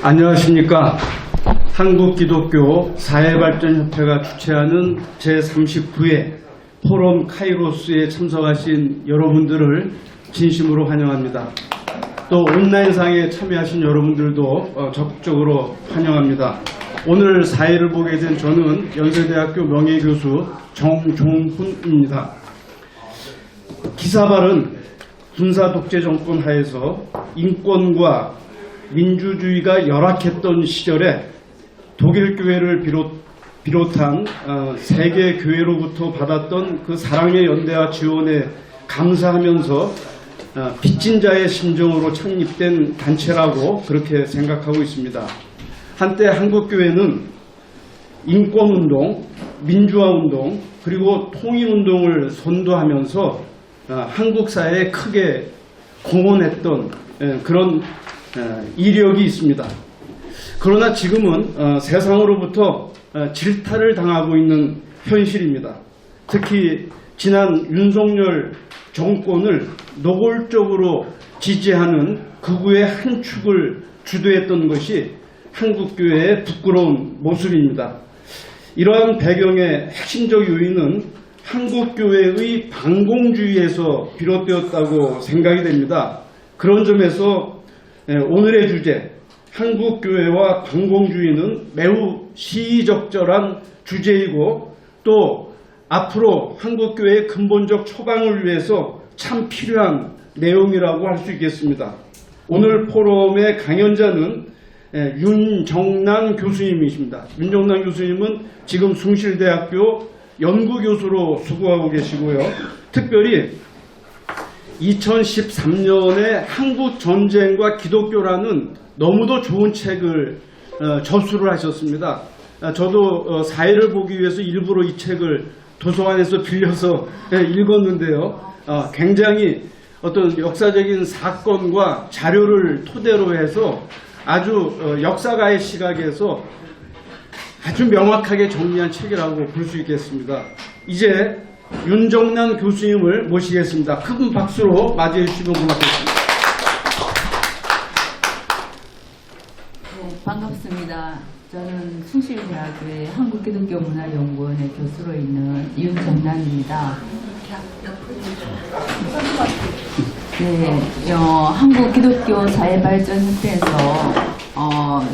안녕하십니까. 한국기독교 사회발전협회가 주최하는 제39회 포럼 카이로스에 참석하신 여러분들을 진심으로 환영합니다. 또 온라인상에 참여하신 여러분들도 적극적으로 환영합니다. 오늘 사회를 보게 된 저는 연세대학교 명예교수 정종훈입니다. 기사발은 군사독재 정권 하에서 인권과 민주주의가 열악했던 시절에 독일교회를 비롯한 세계교회로부터 받았던 그 사랑의 연대와 지원에 감사하면서 빚진 자의 심정으로 창립된 단체라고 그렇게 생각하고 있습니다. 한때 한국교회는 인권운동, 민주화운동, 그리고 통일운동을 선도하면서 한국 사회에 크게 공헌했던 그런 이력이 있습니다. 그러나 지금은 세상으로부터 질타를 당하고 있는 현실입니다. 특히 지난 윤석열 정권을 노골적으로 지지하는 극우의 한 축을 주도했던 것이 한국교회의 부끄러운 모습입니다. 이러한 배경의 핵심적 요인은 한국교회의 반공주의에서 비롯되었다고 생각이 됩니다. 그런 점에서 오늘의 주제, 한국교회와 반공주의는 매우 시의적절한 주제이고 또 앞으로 한국교회의 근본적 처방을 위해서 참 필요한 내용이라고 할 수 있겠습니다. 오늘 포럼의 강연자는 윤정난 교수님이십니다. 윤정난 교수님은 지금 숭실대학교 연구교수로 수고하고 계시고요. 특별히 2013년에 한국전쟁과 기독교라는 너무도 좋은 책을 저술을 하셨습니다. 저도 사회를 보기 위해서 일부러 이 책을 도서관에서 빌려서 읽었는데요. 굉장히 어떤 역사적인 사건과 자료를 토대로 해서 아주 역사가의 시각에서 아주 명확하게 정리한 책이라고 볼 수 있겠습니다. 이제 윤정난 교수님을 모시겠습니다. 큰 박수로 맞이해 주시면 고맙겠습니다. 네, 반갑습니다. 저는 숭실대학교의 한국기독교문화연구원의 교수로 있는 윤정난입니다. 네, 한국기독교 사회발전협회에서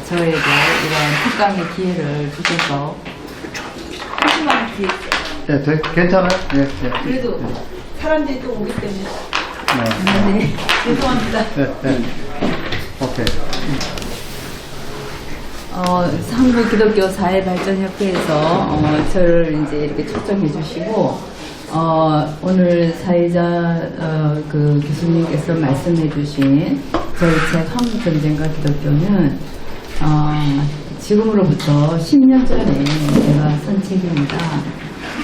저에게 이런 특강의 기회를 주셔서 네, 괜찮아요? 네, 네. 그래도 사람들이 또 오기 때문에 네. 죄송합니다. 네, 네. 오케이. 한국기독교 사회발전협회에서 저를 이제 이렇게 초청해 주시고 오늘 사회자 그 교수님께서 말씀해 주신 저희 책 한국전쟁과 기독교는 지금으로부터 10년 전에 제가 쓴 책입니다.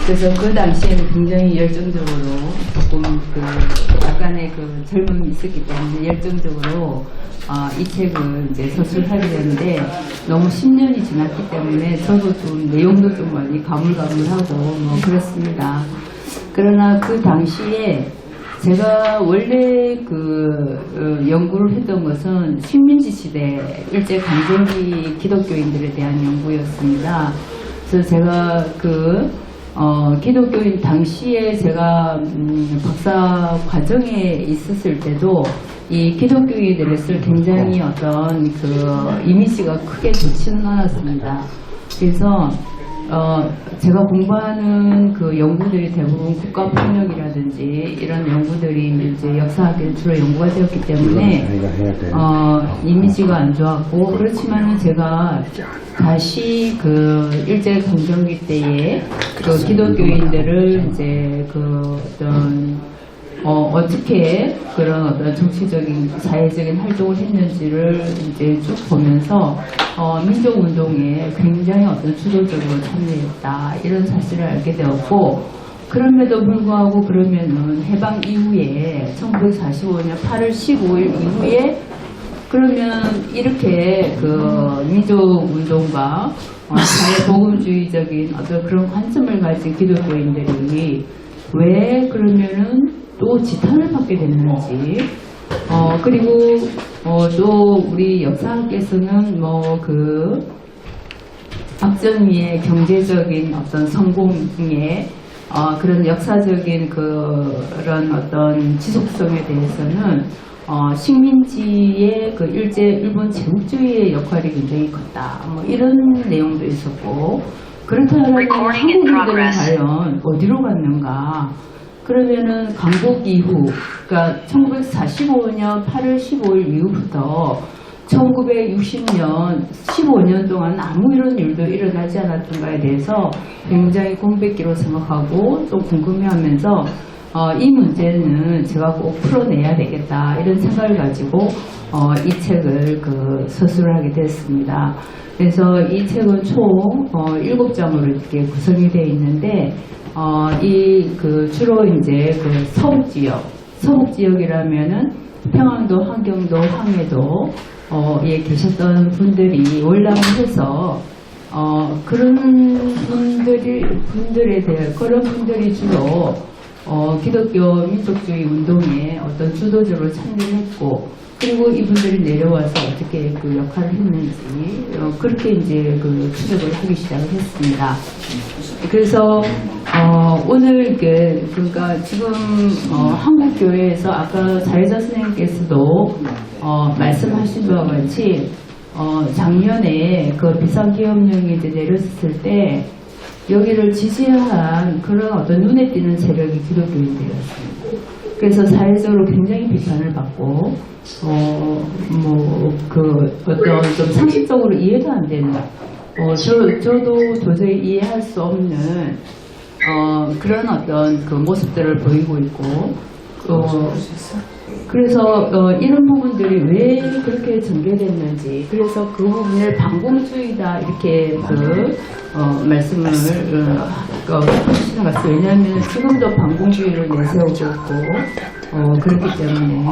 그래서 그 당시에는 굉장히 열정적으로 조금 약간의 젊음이 있었기 때문에 열정적으로 이 책을 이제 서술하게 되는데 너무 10년이 지났기 때문에 저도 좀 내용도 좀 많이 가물가물하고 뭐 그렇습니다. 그러나 그 당시에 제가 원래 연구를 했던 것은 식민지 시대 일제 강점기 기독교인들에 대한 연구였습니다. 그래서 제가 기독교인 당시에 제가 박사 과정에 있었을 때도 이 기독교인들에서 굉장히 어떤 이미지가 크게 좋지는 않았습니다. 그래서 제가 공부하는 연구들이 대부분 국가폭력이라든지 이런 연구들이 이제 역사학에 주로 연구가 되었기 때문에 이미지가 안 좋았고, 그렇지만은 제가 다시 일제 강점기 때에 기독교인들을 이제 어떻게 그런 어떤 정치적인 사회적인 활동을 했는지를 이제 쭉 보면서 민족운동에 굉장히 어떤 주도적으로 참여했다 이런 사실을 알게 되었고, 그럼에도 불구하고 그러면은 해방 이후에 1945년 8월 15일 이후에 그러면 이렇게 민족운동과 사회복음주의적인 어떤 그런 관점을 가진 기독교인들이 왜 그러면은 또 지탄을 받게 됐는지, 그리고 또 우리 역사학께서는 박정희의 경제적인 어떤 성공의 그런 역사적인 그런 어떤 지속성에 대해서는 식민지의 그 일본 제국주의의 역할이 굉장히 컸다. 이런 내용도 있었고, 그렇다면 한국인들은 과연 어디로 갔는가? 그러면은 강복 이후, 그러니까 1945년 8월 15일 이후부터 1960년 15년 동안 아무 이런 일도 일어나지 않았던가에 대해서 굉장히 공백기로 생각하고 또 궁금해하면서 이 문제는 제가 꼭 풀어내야 되겠다 이런 생각을 가지고 이 책을 서술을 하게 됐습니다. 그래서 이 책은 총 7장으로 이렇게 구성이 되어 있는데 주로 이제 서북 지역이라면은 평안도, 함경도, 황해도 예 계셨던 분들이 월남을 해서 그런 분들에 대해 그런 분들이 주로 기독교 민족주의 운동에 어떤 주도적으로 참여를 했고, 그리고 이분들이 내려와서 어떻게 그 역할을 했는지 그렇게 이제 추적을 하기 시작을 했습니다. 그래서 오늘 그러니까 지금 한국 교회에서 아까 자혜자 선생님께서도 말씀하신 바와 같이 작년에 그 비상기업령이 이제 내렸을 때 여기를 지지한 그런 어떤 눈에 띄는 세력이 기독교인들이었습니다. 그래서 사회적으로 굉장히 비판을 받고 어떤 좀 상식적으로 이해도 안 되는 저도 도저히 이해할 수 없는 그런 어떤 그 모습들을 보이고 있고 그래서 이런 부분들이 왜 그렇게 전개됐는지, 그래서 그 부분을 반공주의다 이렇게 말씀을 하시는 것 같아요. 왜냐하면 지금도 반공주의를 내세우고 있고 그렇기 때문에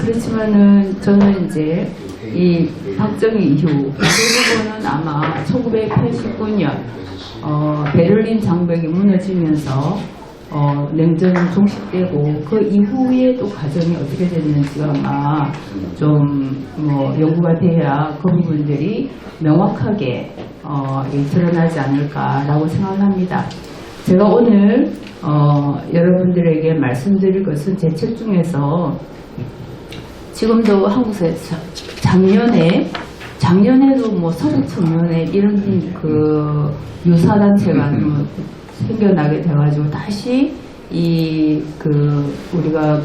그렇지만은 저는 이제 이 박정희 이후 그 부분은 아마 1989년 베를린 장벽이 무너지면서 냉전이 종식되고 그 이후에 또 과정이 어떻게 됐는지가 아마 좀 연구가 돼야 그 부분들이 명확하게 드러나지 않을까라고 생각합니다. 제가 오늘 여러분들에게 말씀드릴 것은 제 책 중에서 지금도 한국에서 작년에도 서북 청년회 이런 유사단체가 생겨나게 돼가지고 다시 우리가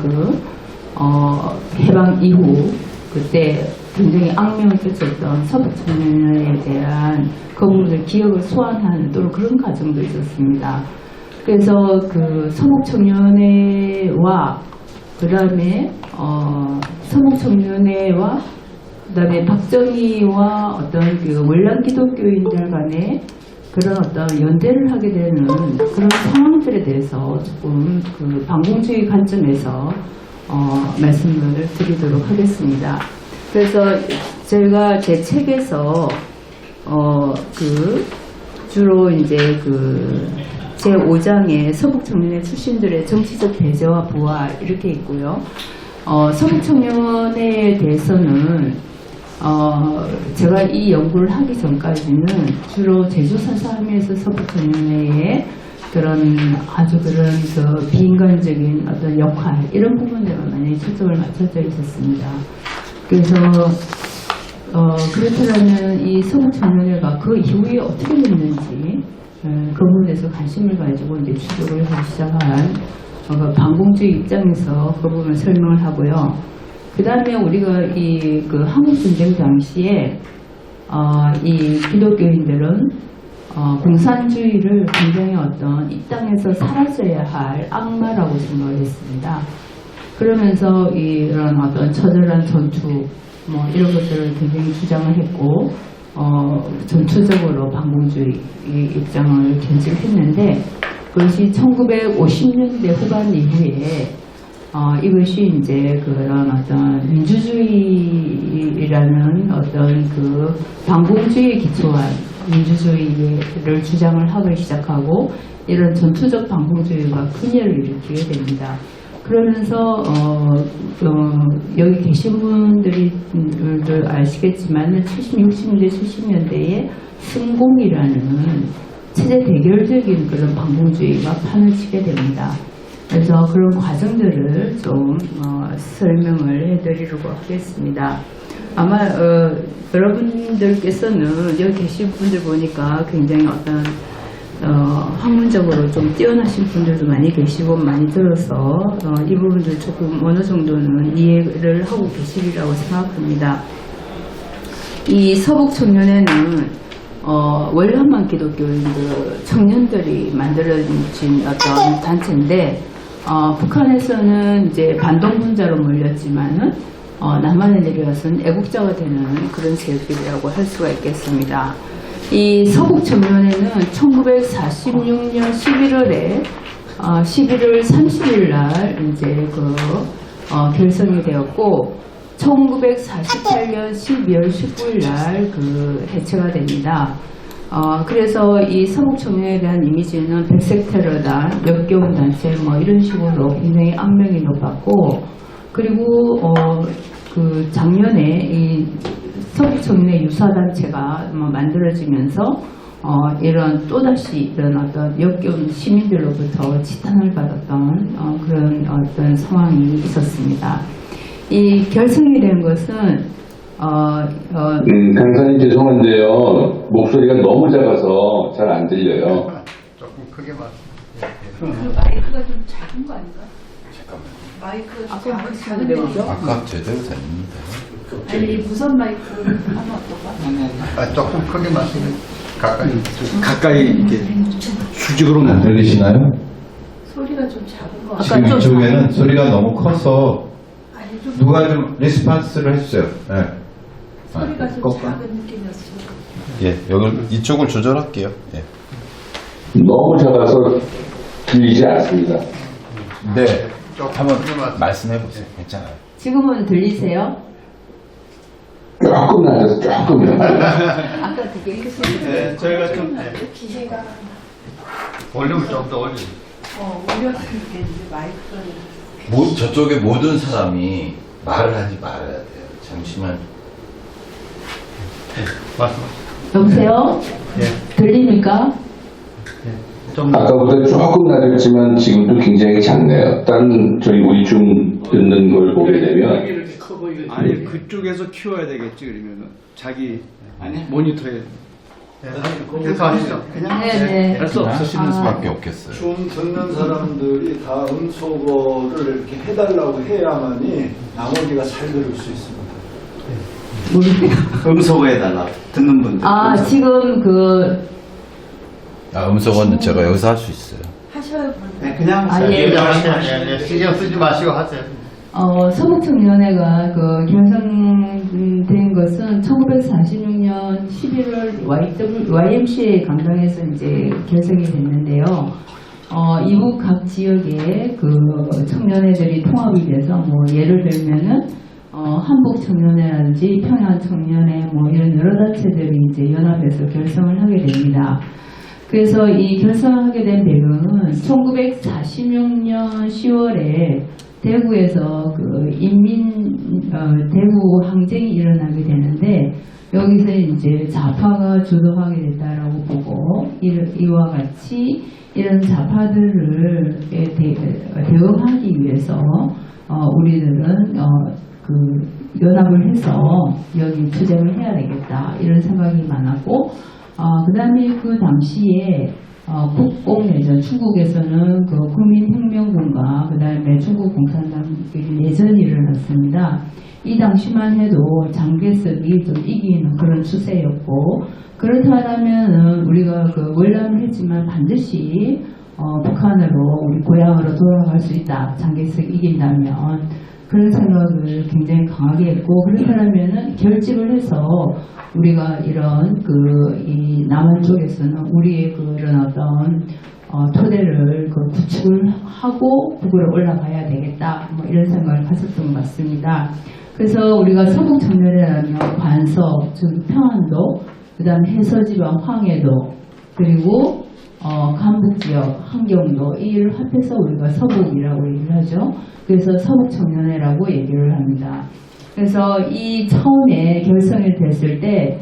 해방 이후 그때 굉장히 악명을 끼쳤던 서북 청년회에 대한 그 부분을 기억을 소환하는 또 그런 과정도 있었습니다. 그래서 서북 청년회와 그다음에 서북 청년회와 그다음에 박정희와 어떤 월남 기독교인들 간의 그런 어떤 연대를 하게 되는 그런 상황들에 대해서 조금 반공주의 관점에서 말씀을 드리도록 하겠습니다. 그래서 제가 제 책에서 주로 이제 제 5장에 서북 청년회 출신들의 정치적 배제와 부활 이렇게 있고요. 서북 청년회에 대해서는 제가 이 연구를 하기 전까지는 주로 제주 사사함에서 서북 청년회의 아주 비인간적인 어떤 역할 이런 부분들만 많이 초점을 맞춰져 있었습니다. 그래서 그렇다면 이 서북 청년회가 그 이후에 어떻게 됐는지 그 부분에서 관심을 가지고 이제 추적을 하기 시작한 반공주의 입장에서 그 부분을 설명을 하고요. 그 다음에 우리가 한국전쟁 당시에 이 기독교인들은 공산주의를 굉장히 이 땅에서 사라져야 할 악마라고 생각을 했습니다. 그러면서 이런 어떤 처절한 전투 이런 것들을 굉장히 주장을 했고 전투적으로 반공주의 입장을 견지했는데 그것이 1950년대 후반 이후에 이것이 이제 그런 어떤 민주주의라는 어떤 반공주의에 기초한 민주주의를 주장을 하기 시작하고 이런 전투적 반공주의가 분열을 일으키게 됩니다. 그러면서 여기 계신 분들도 아시겠지만 60년대, 70년대에 승공이라는 체제 대결적인 그런 반공주의가 판을 치게 됩니다. 그래서 그런 과정들을 좀 설명을 해드리려고 하겠습니다. 아마 여러분들께서는 여기 계신 분들 보니까 굉장히 어떤 학문적으로 좀 뛰어나신 분들도 많이 계시고 많이 들어서 이 부분들 조금 어느 정도는 이해를 하고 계시리라고 생각합니다. 이 서북 청년회는 월남한 기독교인 청년들이 만들어진 어떤 단체인데 북한에서는 이제 반동분자로 몰렸지만은 남한에 내려와서는 애국자가 되는 그런 세력이라고 할 수가 있겠습니다. 이 서북 청년회는 1946년 11월 30일 날 이제 결성이 되었고 1948년 12월 19일 날 해체가 됩니다. 그래서 이 서북 청년에 대한 이미지는 백색 테러단, 역겨운 단체 이런 식으로 굉장히 악명이 높았고 그리고 작년에 이 서북 청년의 유사 단체가 만들어지면서 이런 또다시 이런 어떤 역겨운 시민들로부터 지탄을 받았던 그런 어떤 상황이 있었습니다. 이 결성이 된 것은 강사님 죄송한데요. 목소리가 너무 작아서 잘 안 들려요. 조금 크게 그 마이크가 좀 작은 거 아닌가? 잠깐만. 마이크가 좀 작은데. 아까 제대로 됐는데. 아니 무선 마이크 하나 어떤가? 조금 크게 말씀해. 가까이. 가까이 이렇게 수직으로 안 들리시나요? 소리가 좀 작은 거. 지금 이쪽에는 소리가 너무 커서 아니 좀 누가 좀 리스폰스를 해주세요. 네. 소리가 좀 꺾어. 작은 느낌이었어. 예, 여기 이쪽을 조절할게요. 예. 너무 작아서 들리지 않습니다. 네, 한번 말씀해 보세요. 괜찮아요. 지금은 들리세요? 조금 낮아서 조금이요. 아까 되게 크시네요. 네, 저희가 좀 기세가 볼륨을 좀 더 올리고. 올렸을 때 이제 마이크를. 저쪽에 모든 사람이 말을 하지 말아야 돼요. 잠시만. 말씀하세요. 여보세요? 예. 들립니까? 좀 아까보다 조금 낮았지만 지금도 굉장히 작네요. 다른 저희 우리 중 듣는 걸 보게 되면 이렇게 커 보이게 아니 그쪽에서 키워야 되겠지 그러면은 자기 모니터에 계속 하시죠. 그냥. 네네. 할 수 없으시는 수밖에 없겠어요. 춤 듣는 사람들이 다 음소거를 이렇게 해달라고 해야만이 나머지가 잘 들을 수 있습니다. 모르세요. 음소거해달라 듣는 분들. 지금 음성은 제가 여기서 할 수 있어요. 하셔야 네, 그냥 예. 신경 쓰지 마시고 하세요. 서북청년회가 결성된 것은 1946년 11월 YMCA 강당에서 이제 결성이 됐는데요. 이북 각 지역의 청년회들이 통합이 돼서 예를 들면은 한북 청년회라든지 평양 청년회 이런 여러 단체들이 이제 연합해서 결성을 하게 됩니다. 그래서 이 결성하게 된 배경은 1946년 10월에 대구에서 대구 항쟁이 일어나게 되는데 여기서 이제 좌파가 주도하게 됐다라고 보고 이와 같이 이런 좌파들을 대응하기 위해서 우리들은 연합을 해서 여기 투쟁을 해야 되겠다 이런 생각이 많았고 그 다음에 그 당시에 국공내전, 중국에서는 국민혁명군과 그 다음에 중국 공산당끼리 내전이 일어났습니다. 이 당시만 해도 장개석이 좀 이기는 그런 추세였고, 그렇다면 우리가 월남을 했지만 반드시 북한으로 우리 고향으로 돌아갈 수 있다. 장개석 이긴다면. 그런 생각을 굉장히 강하게 했고, 그렇다면은 결집을 해서 우리가 이런 이 남한 쪽에서는 우리의 그런 어떤 토대를 구축을 하고 북으로 올라가야 되겠다. 이런 생각을 가졌던 것 같습니다. 그래서 우리가 서북 청년회라면 관서, 즉 평안도, 그 다음에 해서지방 황해도, 그리고 강북 지역, 한경도 이를 합해서 우리가 서북이라고 얘기를 하죠. 그래서 서북 청년회라고 얘기를 합니다. 그래서 이 처음에 결성이 됐을 때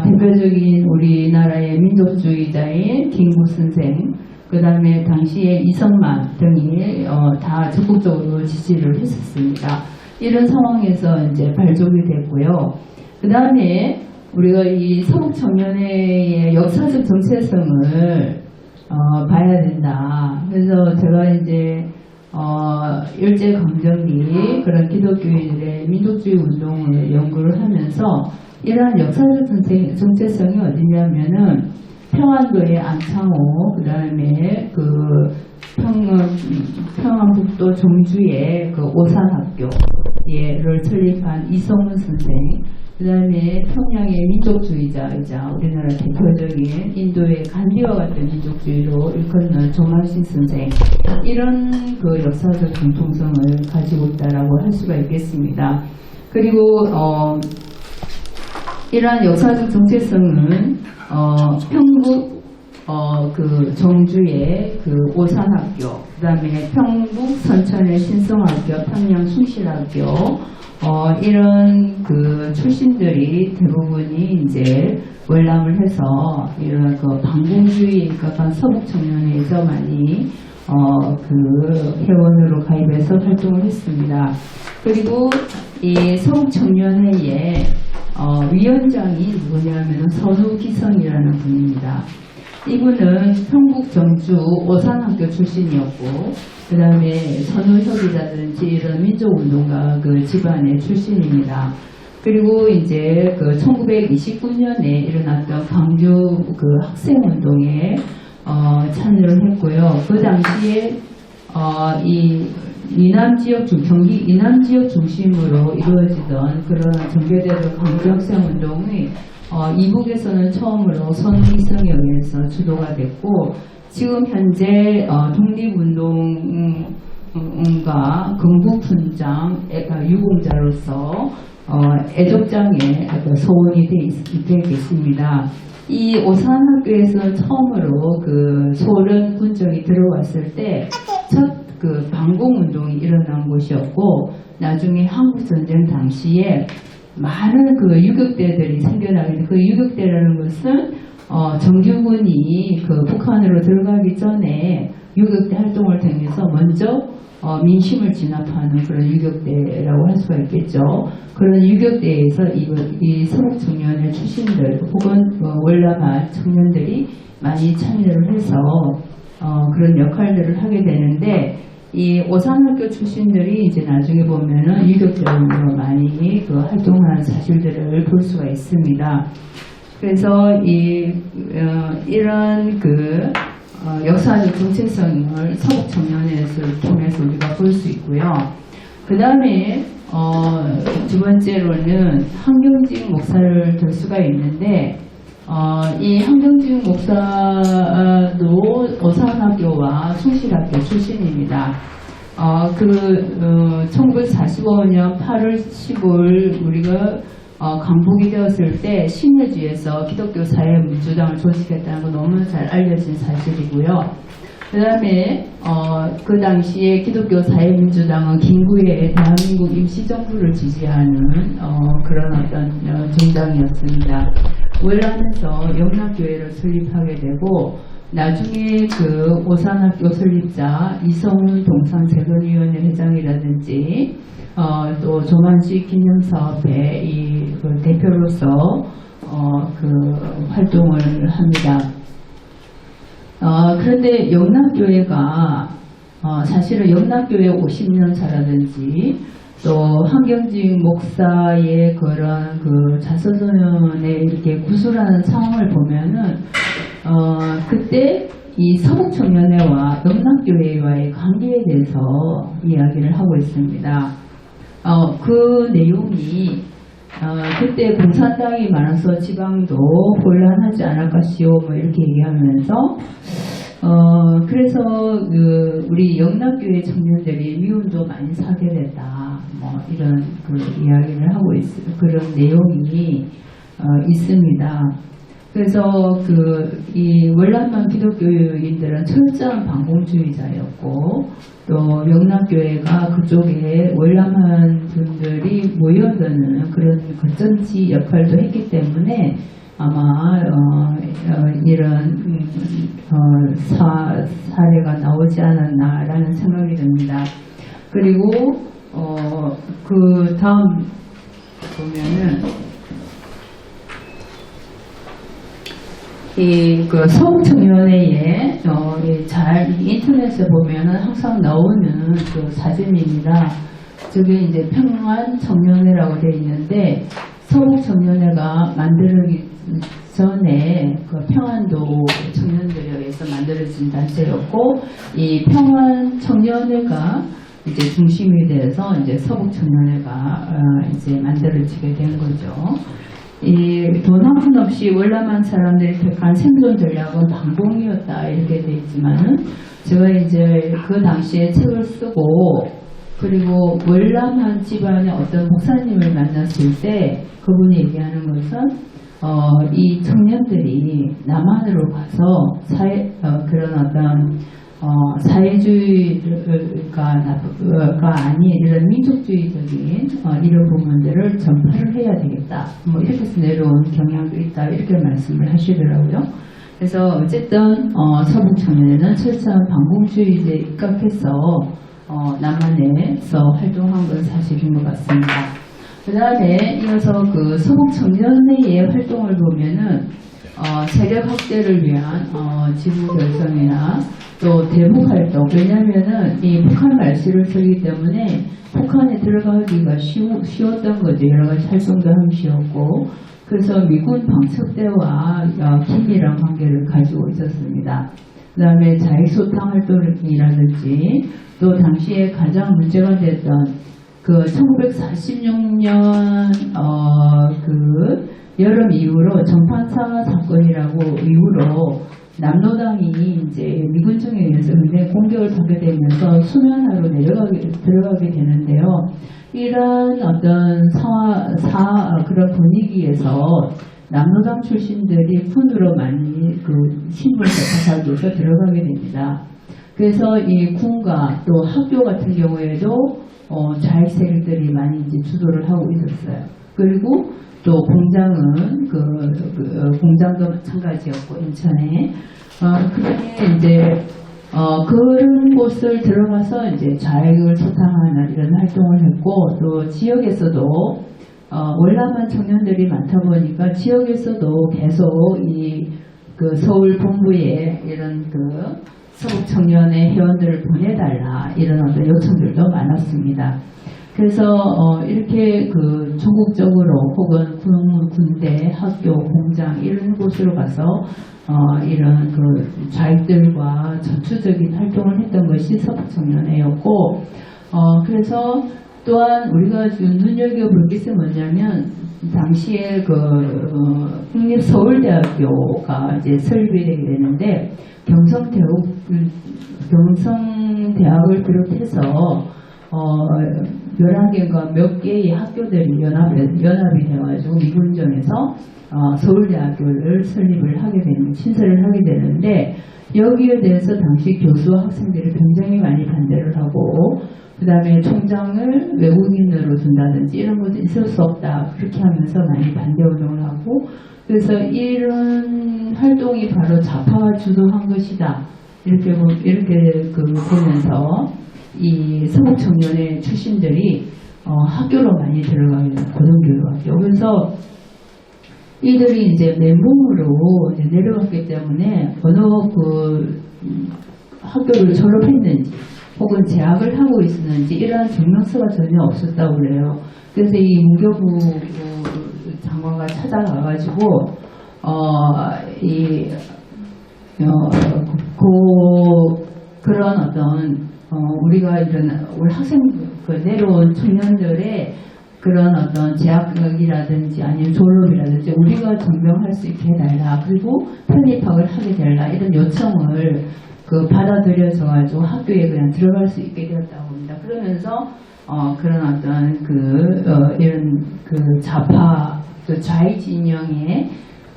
대표적인 우리나라의 민족주의자인 김구 선생, 그 다음에 당시에 이성만 등이 다 적극적으로 지지를 했었습니다. 이런 상황에서 이제 발족이 됐고요. 그 다음에 우리가 이 서북청년회의 역사적 정체성을 봐야 된다. 그래서 제가 이제 일제강점기 그런 기독교인들의 민족주의 운동을 연구를 하면서 이러한 역사적 정체성이 어디냐면은 평안도의 안창호, 그 다음에 그 평안북도 종주의 그 오산학교를 설립한 이성훈 선생, 그 다음에 평양의 민족주의자이자 우리나라 대표적인 인도의 간디와 같은 민족주의로 일컫는 조만신 선생, 이런 그 역사적 공통성을 가지고 있다라고 할 수가 있겠습니다. 그리고 이러한 역사적 정체성은 평북 그 정주의 그 오산학교, 그 다음에 평북 선천의 신성학교, 평양 숭실학교, 이런 그 출신들이 대부분이 이제 월남을 해서 이런 그 반공주의에 가까운 서북 청년회에서 많이 그 회원으로 가입해서 활동을 했습니다. 그리고 이 서북 청년회의 위원장이 누구냐면 선우기성이라는 분입니다. 이분은 평북 정주 오산학교 출신이었고, 그 다음에 선우협이라든지 이런 민족운동가 그 집안의 출신입니다. 그리고 이제 그 1929년에 일어났던 광주 그 학생운동에 참여를 했고요. 그 당시에 이 경기 이남 지역 중심으로 이루어지던 그런 전개되던 광주 학생운동이 이북에서는 처음으로 선우기성에 의해서 주도가 됐고, 지금 현재 독립운동가 긍부훈장 유공자로서 애족장에 소원이 돼 계십니다. 이 오산학교에서는 처음으로 그 소련 군정이 들어왔을 때 첫 그 반공운동이 일어난 곳이었고, 나중에 한국전쟁 당시에 많은 그 유격대들이 생겨나게 돼. 그 유격대라는 것은 정규군이 그 북한으로 들어가기 전에 유격대 활동을 통해서 먼저 민심을 진압하는 그런 유격대라고 할 수가 있겠죠. 그런 유격대에서 이 서북 청년의 출신들 혹은 월남한 청년들이 많이 참여를 해서 그런 역할들을 하게 되는데, 이 오산학교 출신들이 이제 나중에 보면은 유격대로 많이 그 활동하는 사실들을 볼 수가 있습니다. 그래서 이런 그 역사적 정체성을 서북 청년회를 통해서 우리가 볼 수 있고요. 그 다음에 두 번째로는 한경직 목사를 들 수가 있는데, 이 한경직 목사도 오산학교와 숭실학교 출신입니다. 1945년 8월 15일 우리가 강북이 되었을 때 신여주에서 기독교 사회민주당을 조직했다는 건 너무 잘 알려진 사실이고요. 그 다음에 그 당시에 기독교 사회민주당은 김구의 대한민국 임시정부를 지지하는 그런 어떤 정당이었습니다. 월남에서 영락교회를 설립하게 되고, 나중에 그 오산학교 설립자 이성훈 동산재건위원회 회장이라든지 또 조만식 기념사업회 그 대표로서 그 활동을 합니다. 그런데 영락교회가 사실은 영락교회 50년사라든지 또 한경직 목사의 그런 그 자서전에 이렇게 구술하는 상황을 보면은 그때 이 서북청년회와 영락교회와의 관계에 대해서 이야기를 하고 있습니다. 그 내용이 그때 공산당이 많아서 지방도 혼란하지 않을까시오 뭐 이렇게 얘기하면서 그래서 그 우리 영락교회 청년들이 미움도 많이 사게 됐다 뭐 이런 그 이야기를 하고 있어요. 그런 내용이 있습니다. 그래서 이 월남만 기독교인들은 철저한 반공주의자였고, 또 영락교회가 그쪽에 월남한 분들이 모여드는 그런 거점지 역할도 했기 때문에 아마 이런 사례가 나오지 않았나라는 생각이 듭니다. 그리고 그 다음 보면은 그 서울청년회에 인터넷에 보면은 항상 나오는 그 사진입니다. 저게 이제 평안 청년회라고 되어 있는데, 서울청년회가 만들기 전에 그 평안도 청년들에 의해서 만들어진 단체였고, 이 평안 청년회가 이제 중심이 돼서 이제 서북청년회가 이제 만들어지게 된 거죠. 이 돈 한 푼 없이 월남한 사람들이 택한 생존 전략은 방공이었다 이렇게 돼 있지만은, 제가 이제 그 당시에 책을 쓰고 그리고 월남한 집안의 어떤 목사님을 만났을 때 그분이 얘기하는 것은 이 청년들이 남한으로 가서 그런 어떤 사회주의가 아닌 이런 민족주의적인 이런 부분들을 전파를 해야 되겠다. 뭐 이렇게 해서 내려온 경향도 있다. 이렇게 말씀을 하시더라고요. 그래서 어쨌든 서북청년회는 철저한 반공주의에 입각해서 남한에서 활동한 건 사실인 것 같습니다. 그 다음에 이어서 그 서북청년회의 활동을 보면은 세력 확대를 위한 지구 결성이나 또 대북 활동, 왜냐면은 이 북한 말씨를 쓰기 때문에 북한에 들어가기가 쉬웠던 거죠. 여러 가지 활동도 하기 쉬웠고, 그래서 미군 방첩대와 긴밀한 관계를 가지고 있었습니다. 그 다음에 자익소탕 활동이라든지, 또 당시에 가장 문제가 됐던 그 1946년 그 여름 이후로 전판사 사건이라고 이후로 남로당이 이제 미군청에 의해서 굉장히 공격을 받게 되면서 수면하로 들어가게 되는데요. 이런 어떤 그런 분위기에서 남로당 출신들이 푼으로 많이 그 신분을 접하기 위해서 들어가게 됩니다. 그래서 이 군과 또 학교 같은 경우에도 좌익 세력들이 많이 이제 주도를 하고 있었어요. 그리고 또 공장은 공장도 마찬가지였고, 인천에 그러니 이제 그런 곳을 들어가서 이제 좌익을 소탕하는 이런 활동을 했고, 또 지역에서도 월남한 청년들이 많다 보니까 지역에서도 계속 그 서울 본부에 이런 서북 청년의 회원들을 보내달라 이런 어떤 요청들도 많았습니다. 그래서 이렇게 그 전국적으로 혹은 군대, 학교, 공장 이런 곳으로 가서 이런 그 좌익들과 전투적인 활동을 했던 것이 서북청년회였고, 그래서 또한 우리가 지금 눈여겨볼 것이 뭐냐면, 당시에 국립서울대학교가 이제 설립이 되게 되는데, 경성대학을 비롯해서 11개인가 몇 개의 학교들이 연합이 되어가지고 미군정에서 서울대학교를 설립을 하게 되는, 신설을 하게 되는데, 여기에 대해서 당시 교수와 학생들이 굉장히 많이 반대를 하고, 그 다음에 총장을 외국인으로 둔다든지 이런 것도 있을 수 없다. 그렇게 하면서 많이 반대 운동을 하고, 그래서 이런 활동이 바로 좌파가 주도한 것이다. 이렇게 보면서 이 서북청년회 출신들이 학교로 많이 들어가게 되는 고등교육학교. 그래서 이들이 이제 멘붕으로 내려갔기 때문에 어느 학교를 졸업했는지 혹은 재학을 하고 있었는지 이러한 증명서가 전혀 없었다고 그래요. 그래서 이 문교부 장관가 찾아가가지고 그런 어떤 우리가 우리 학생 내려온 청년들의 그런 어떤 재학이라든지 아니면 졸업이라든지 우리가 증명할 수 있게 해달라, 그리고 편입학을 하게 되라, 이런 요청을 받아들여져가지고 학교에 그냥 들어갈 수 있게 되었다고 합니다. 그러면서 그런 어떤 이런 좌파 좌익 진영의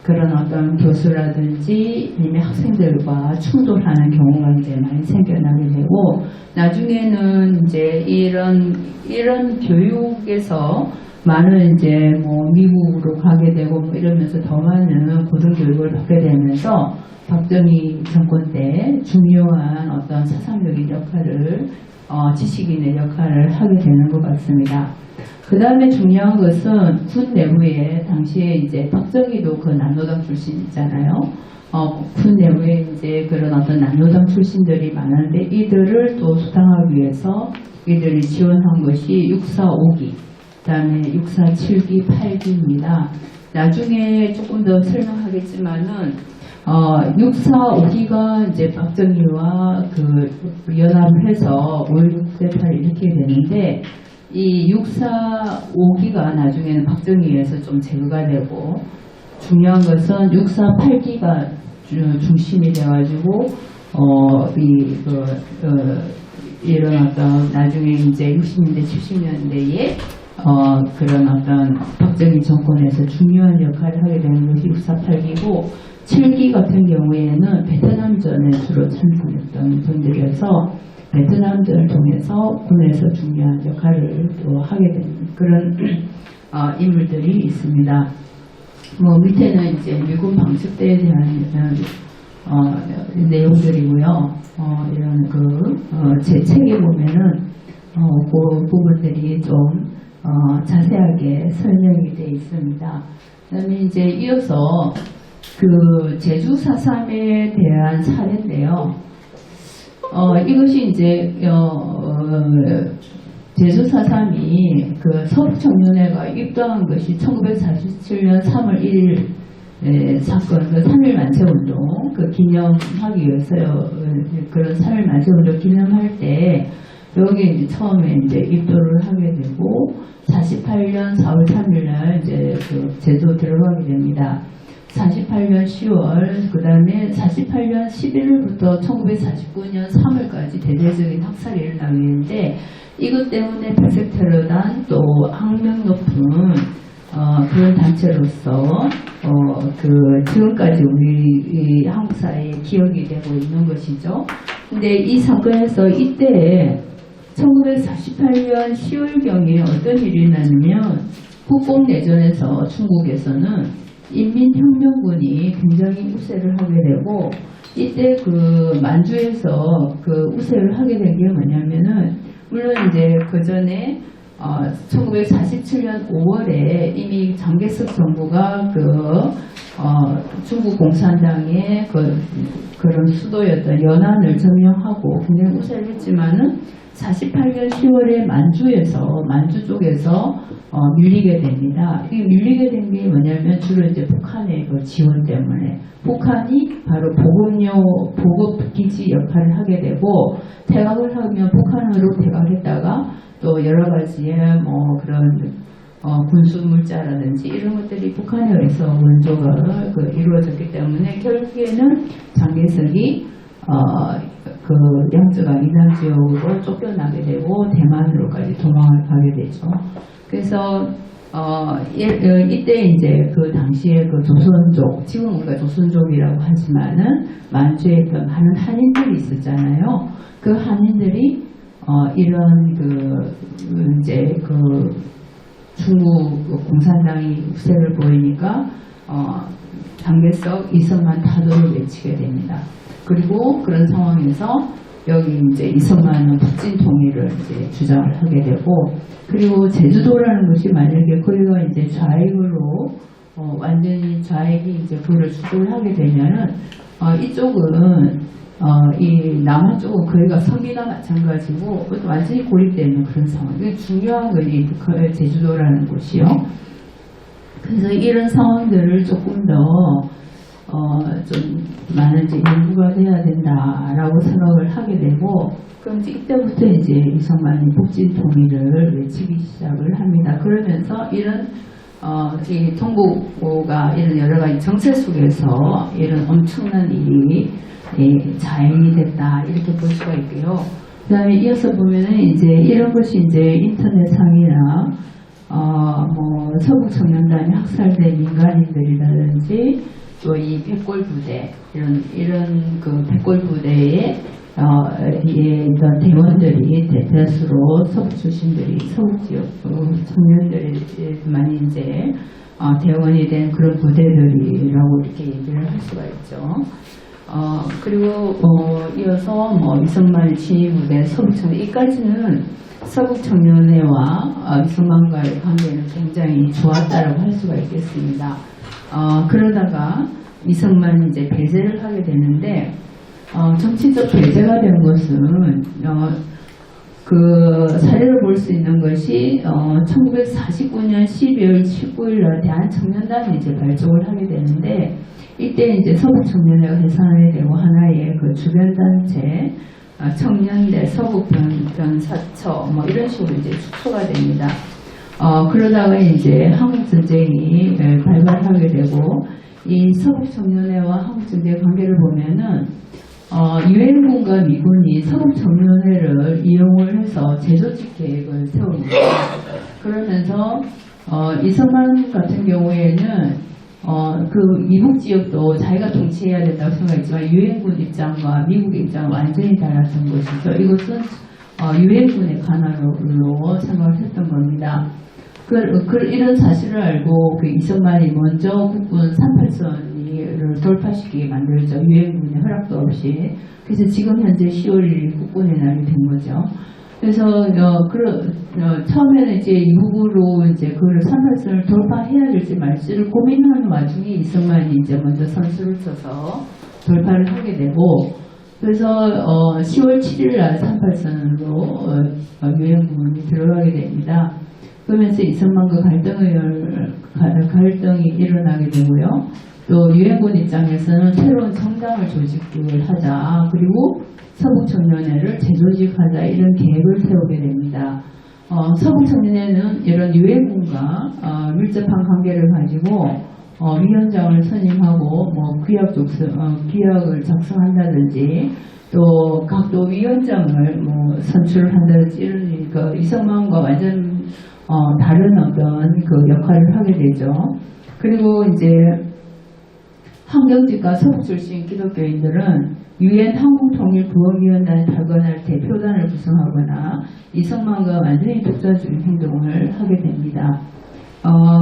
그런 어떤 교수라든지 아니면 학생들과 충돌하는 경우가 이제 많이 생겨나게 되고, 나중에는 이제 이런 교육에서 많은 이제 뭐 미국으로 가게 되고 뭐 이러면서 더 많은 고등교육을 받게 되면서 박정희 정권 때 중요한 어떤 사상적인 역할을 지식인의 역할을 하게 되는 것 같습니다. 그 다음에 중요한 것은 군 내부에 당시에 이제 박정희도 그 남노당 출신이잖아요. 군 내부에 이제 그런 어떤 남노당 출신들이 많은데 이들을 또 수당하기 위해서 이들이 지원한 것이 645기, 그 다음에 647기, 8기입니다. 나중에 조금 더 설명하겠지만은 645기가 이제 박정희와 그 연합해서 5.16대파를 일으키게 되는데, 이 645기가 나중에는 박정희에서 좀 제거가 되고, 중요한 것은 648기가 중심이 돼가지고 이런 어떤 나중에 이제 60년대 70년대에 그런 어떤 박정희 정권에서 중요한 역할을 하게 되는 것이 648기고, 7기 같은 경우에는 베트남전에 주로 참석했던 분들이어서 베트남전을 통해서 군에서 중요한 역할을 또 하게 되는 그런 인물들이 있습니다. 뭐 밑에는 이제 미군 방식대에 대한 내용들이고요. 이런 제 책에 보면은 그 부분들이 좀 자세하게 설명이 되어 있습니다. 그다음에 이제 이어서 그 제주 4.3에 대한 사례인데요. 이것이 이제 제주 4.3이 그 서북청년회가 입당한 것이 1947년 3월 1일 사건, 그 3.1 만세운동 그 기념하기 위해서요. 그런 3.1 만세운동 기념할 때 여기 이제 처음에 이제 입도를 하게 되고 48년 4월 3일 날 이제 그 제주 들어가게 됩니다. 48년 10월, 그 다음에 48년 11월부터 1949년 3월까지 대대적인 학살이 일어나게 되는데, 이것 때문에 백색 테러단 또 악명 높은 그런 단체로서 지금까지 우리 한국 사회에 기억이 되고 있는 것이죠. 근데 이 사건에서 이때 1948년 10월경에 어떤 일이 일어나냐면, 국공내전에서 중국에서는 인민혁명군이 굉장히 우세를 하게 되고, 이때 그 만주에서 그 우세를 하게 된 게 뭐냐면은, 물론 이제 그 전에 1947년 5월에 이미 장개석 정부가 중국 공산당의 그런 수도였던 연안을 점령하고 굉장히 우세를 했지만은 48년 10월에 만주 쪽에서 밀리게 됩니다. 이 밀리게 된 게 뭐냐면 주로 이제 북한의 그 지원 때문에, 북한이 바로 보급 기지 역할을 하게 되고, 퇴각을 하면 북한으로 퇴각했다가 또 여러 가지의 뭐 그런 군수 물자라든지 이런 것들이 북한에 의해서 원조가 이루어졌기 때문에 결국에는 장개석이 그 양쯔강 이남 지역으로 쫓겨나게 되고 대만으로까지 도망을 가게 되죠. 그래서 이때 이제 그 당시에 그 조선족, 지금 우리가 조선족이라고 하지만은 만주에 있던 많은 한인들이 있었잖아요. 그 한인들이 이런 이제 중국 공산당이 우세를 보이니까 장개석, 이성만 타도를 외치게 됩니다. 그리고 그런 상황에서 여기 이제 이성만은 북진 통일을 이제 주장을 하게 되고, 그리고 제주도라는 것이 만약에 거기가 이제 좌익으로 완전히 좌익이 이제 그를 주도를 하게 되면은 이쪽은 이 남한 쪽은 거기가 섬이나 마찬가지고 완전히 고립되는 그런 상황. 이게 중요한 거지, 제주도라는 곳이요. 그래서 이런 상황들을 조금 더 좀 많은 이제 연구가 돼야 된다라고 생각을 하게 되고, 그럼 이제 이때부터 이제 이성만이 북진 통일을 외치기 시작을 합니다. 그러면서 이런 이 동북오가 이런 여러 가지 정책 속에서 이런 엄청난 일이 자행이 됐다, 이렇게 볼 수가 있고요. 그 다음에 이어서 보면은 이제 이런 것이 이제 인터넷상이나 뭐 서북 청년단이 학살된 민간인들이라든지 또 이 백골 부대 이런 그 백골 부대에 있던 대원들이 대다수로 서북 출신들이 서북 지역 청년들이 많이 이제 대원이 된 그런 부대들이라고 이렇게 얘기를 할 수가 있죠. 그리고 이어서 뭐 이성만 친위부대 서북 청년 이까지는 서북 청년회와 이성만과의 관계는 굉장히 좋았다라고 할 수가 있겠습니다. 그러다가 이성만이 이제 배제를 하게 되는데 정치적 배제가 된 것은 그 사례를 볼 수 있는 것이 1949년 12월 19일 날 대한청년단이 이제 발족을 하게 되는데 이때 이제 서북청년회가 해산이 되고 하나의 그 주변 단체 청년대 서북변사처 뭐 이런 식으로 이제 축소가 됩니다. 그러다가 이제 한국전쟁이 발발하게 되고 이 서북청년회와 한국전쟁의 관계를 보면은 유엔군과 미군이 서북청년회를 이용을 해서 재조직 계획을 세웁니다. 그러면서 이성만 같은 경우에는 그 미국 지역도 자기가 통치해야 된다고 생각했지만 유엔군 입장과 미국의 입장은 완전히 달랐던 것이죠. 이것은 유엔군의 관할로 생각을 했던 겁니다. 이런 사실을 알고 그 이성만이 먼저 국군 38선을 돌파시키게 만들죠. 유엔군의 허락도 없이. 그래서 지금 현재 10월 1일 국군의 날이 된 거죠. 그래서 처음에는 이제 이후로 이제 그걸 38선을 돌파해야 될지 말지를 고민하는 와중에 이성만이 이제 먼저 선수를 쳐서 돌파를 하게 되고 그래서 10월 7일 날 38선으로 유엔군이 들어가게 됩니다. 그러면서 이성만과 갈등이 일어나게 되고요. 또 유엔군 입장에서는 새로운 정당을 조직을 하자 그리고 서북청년회를 재조직하자 이런 계획을 세우게 됩니다. 서북청년회는 이런 유엔군과 밀접한 관계를 가지고 위원장을 선임하고 뭐 규약을 작성한다든지 또 각도 위원장을 뭐 선출을 한다든지 이런 그 이성만과 완전 다른 어떤 그 역할을 하게 되죠. 그리고 이제 한경직과 서북 출신 기독교인들은 유엔 한국통일부원위원단의 발관할 대표단을 구성하거나 이성만과 완전히 독자적인 행동을 하게 됩니다.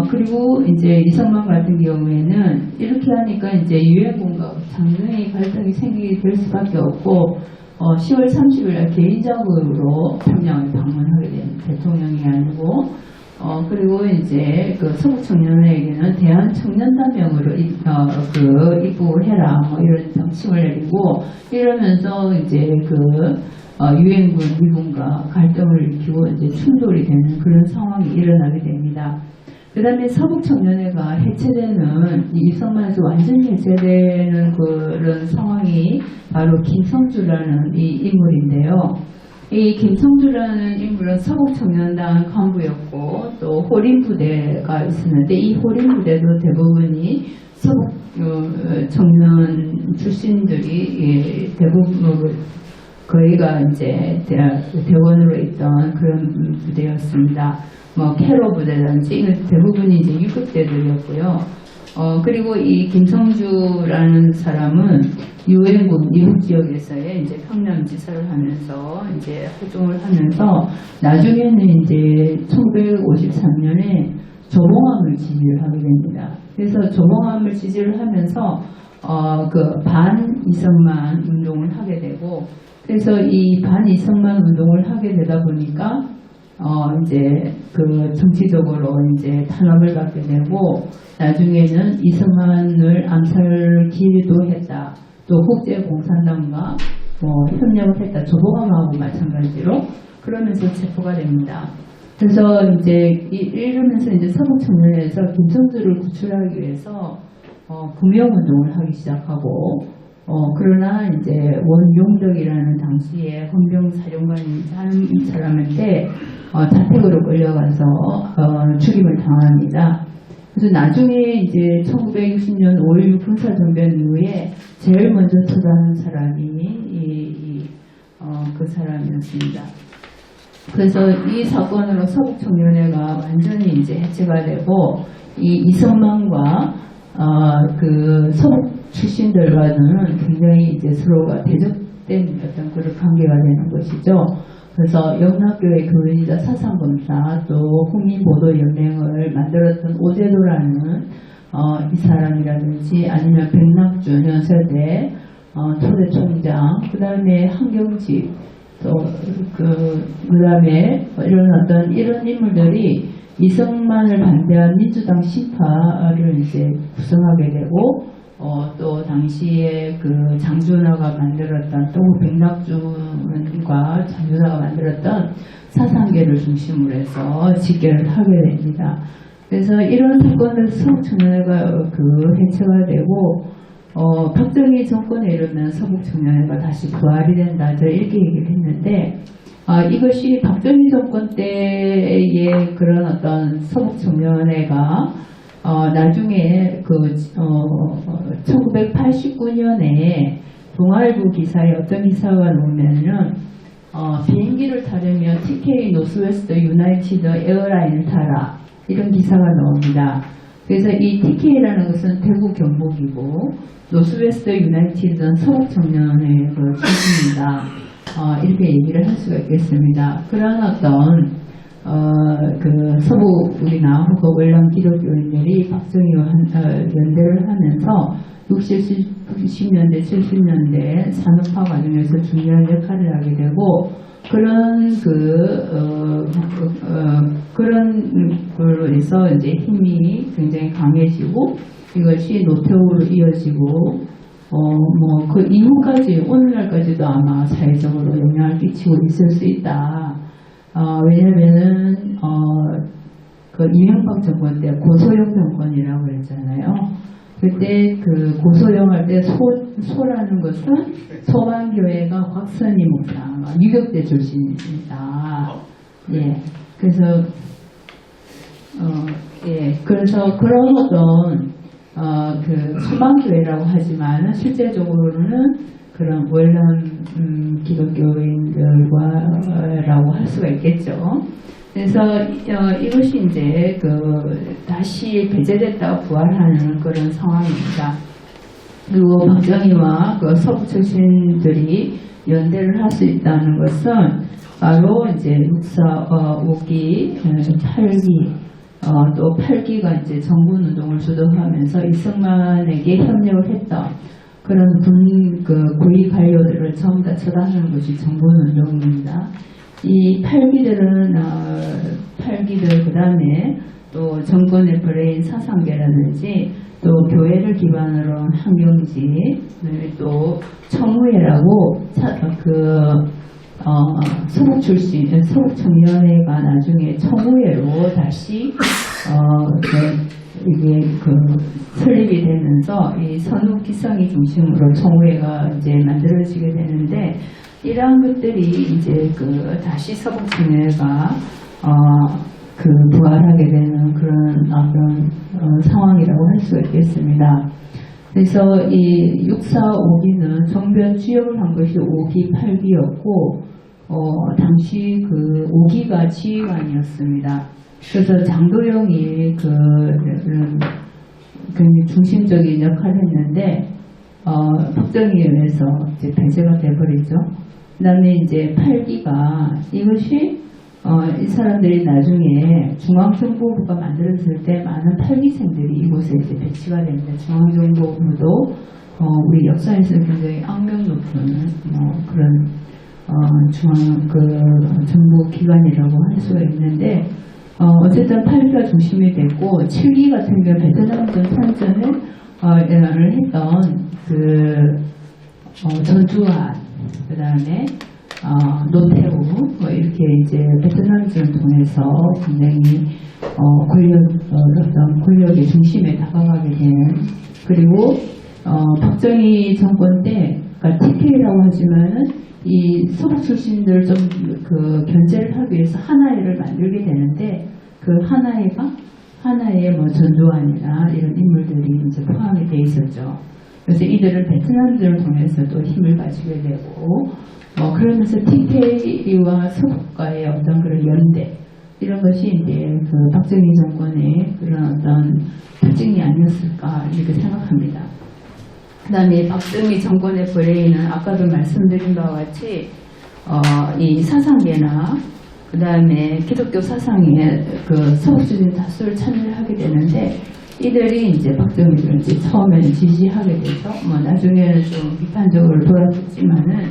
그리고 이제 이성만 같은 경우에는 이렇게 하니까 이제 유엔군과 상당히 갈등이 생기게 될 수밖에 없고 10월 30일 날 개인적으로 평양을 방문하게 됩니다. 대통령이 아니고 그리고 이제 그 서북청년회에게는 대한청년단명으로 입부해라 뭐 이런 정칭을 내리고 이러면서 이제 그 유엔군 미군과 갈등을 일으키고 이제 충돌이 되는 그런 상황이 일어나게 됩니다. 그 다음에 서북청년회가 해체되는 이성만에서 완전히 해체되는 그런 상황이 바로 김성주라는 이 인물인데요. 이 김성주라는 인물은 서북청년단 간부였고 또 호림부대가 있었는데 이 호림부대도 대부분이 서북 청년 출신들이 대부분 거의가 이제 대원으로 있던 그런 부대였습니다. 뭐 캐로 부대든지 대부분이 이제 유급대들이었고요. 그리고 이 김성주라는 사람은 유엔군 미국 지역에서의 이제 평남지사를 하면서 이제 활동을 하면서 나중에는 이제 1953년에 조봉암을 지지를 하게 됩니다. 그래서 조봉암을 지지를 하면서 그 반이성만 운동을 하게 되고 그래서 이 반이성만 운동을 하게 되다 보니까 이제 그 정치적으로 이제 탄압을 받게 되고 나중에는 이성만을 암살기도 했다. 또 국제공산당과 뭐 협력을 했다. 조봉암하고 마찬가지로 그러면서 체포가 됩니다. 그래서 이제 이러면서 이제 서북청년회에서 김성주를 구출하기 위해서 구명운동을 하기 시작하고 그러나 이제 원용덕이라는 당시에 헌병사령관인 사람한테 자택으로 끌려가서 죽임을 당합니다. 그래서 나중에 이제 1960년 5.16 군사정변 이후에 제일 먼저 처단한 사람이 그 사람이었습니다. 그래서 이 사건으로 서북청년회가 완전히 이제 해체가 되고 이 이성만과 그 서북 출신들과는 굉장히 이제 서로가 대적된 어떤 그런 관계가 되는 것이죠. 그래서 영락교회 교인이자 사상검사 또 국민보도연맹을 만들었던 오제도라는 이 사람이라든지 아니면 백낙준 연세대 초대 총장, 그 다음에 한경직, 또 그 다음에 이런 인물들이 이성만을 반대한 민주당 신파를 이제 구성하게 되고 또 당시에 그 장준하가 만들었던 또 백낙준과 장준하가 만들었던 사상계를 중심으로 해서 직결을 하게 됩니다. 그래서 이런 사건에서 서북청년회가 해체가 되고 박정희 정권에 이르면 서북청년회가 다시 부활이 된다. 저 이렇게 얘기를 했는데 이것이 박정희 정권 때의 그런 어떤 서북청년회가 나중에 1989년에 동아일보 기사에 어떤 기사가 나오면은 비행기를 타려면 TK 노스웨스트 유나이티드 에어라인을 타라 이런 기사가 나옵니다. 그래서 이 TK라는 것은 대구 경북이고 노스웨스트 유나이티드는 서북청년회 그 중심이다. 이렇게 얘기를 할 수가 있겠습니다. 그런 어떤 그 서북 우리나 혹은 월남 기독교인들이 박정희와 연대를 하면서 60년대, 70년대 산업화 과정에서 중요한 역할을 하게 되고 그런 그런 걸로 해서 이제 힘이 굉장히 강해지고 이것이 노태우로 이어지고 그 이후까지 오늘날까지도 아마 사회적으로 영향을 끼치고 있을 수 있다. 왜냐면은 그 이명박 정권 때 고소영 정권이라고 그랬잖아요. 그때 그 고소영 할 때 소라는 것은 소방교회가 곽선희 목사 유격대 출신입니다. 예, 그래서 그래서 그런 어떤 그 소방교회라고 하지만 실제적으로는 그런 월남 기독교인들과라고 할 수가 있겠죠. 그래서 이것이 이제 다시 배제됐다가 부활하는 그런 상황입니다. 그리고 박정희와 그 서부 출신들이 연대를 할 수 있다는 것은 바로 이제 육사 5기, 8기, 또 8기가 이제 정군운동을 주도하면서 이승만에게 협력을 했던 그런 고위 관료들을 전부 다 처단하는 것이 정군운동입니다. 이 8기들은 8기들 그 다음에 또 정권의 브레인 사상계라든지 또 교회를 기반으로 한 한경지 또 청우회라고 서북 출신 서북청년회가 나중에 청우회로 다시 이게 설립이 되면서 이 선후 기성이 중심으로 청우회가 이제 만들어지게 되는데 이러한 것들이 이제 다시 서북청년회가 부활하게 되는 그런 어떤 상황이라고 할 수 있겠습니다. 그래서 이 6사 5기는 정변 주역을 한 것이 5기 8기였고 당시 5기가 지휘관이었습니다. 그래서 장도영이 굉장히 중심적인 역할을 했는데 박정희에 의해서 이제 배제가 돼버리죠. 그 다음에 이제 8기가 이것이 이 사람들이 나중에 중앙정보부가 만들어질 때 많은 8기생들이 이곳에 이제 배치가 됩니다. 중앙정보부도 우리 역사에서 굉장히 악명 높은 그런 정보 기관이라고 할 수가 있는데 어쨌든 8기가 중심이 되고 7기 같은 경우 베트남전 선전을 했던 전두환 그 다음에 노태우 이렇게 이제 베트남전을 통해서 굉장히 권력의 중심에 다가가게 되는 그리고 박정희 정권 때 그러니까 TK라고 하지만은 이 서북 출신들 좀 견제를 하기 위해서 하나회를 만들게 되는데 그 하나회에 전두환이나 이런 인물들이 이제 포함이 돼 있었죠. 그래서 이들은 베트남들을 통해서도 힘을 가지게 되고, 그러면서 TK와 서북과의 어떤 그런 연대, 이런 것이 이제 그 박정희 정권의 그런 어떤 특징이 아니었을까 이렇게 생각합니다. 그 다음에 박정희 정권의 브레인은 아까도 말씀드린 바와 같이 이 사상계나 그 다음에 기독교 사상에 그 서북주의인 다수를 참여를 하게 되는데, 이들이 이제 박정희를 이제 처음에는 지지하게 돼서 나중에는 좀 비판적으로 돌아섰지만은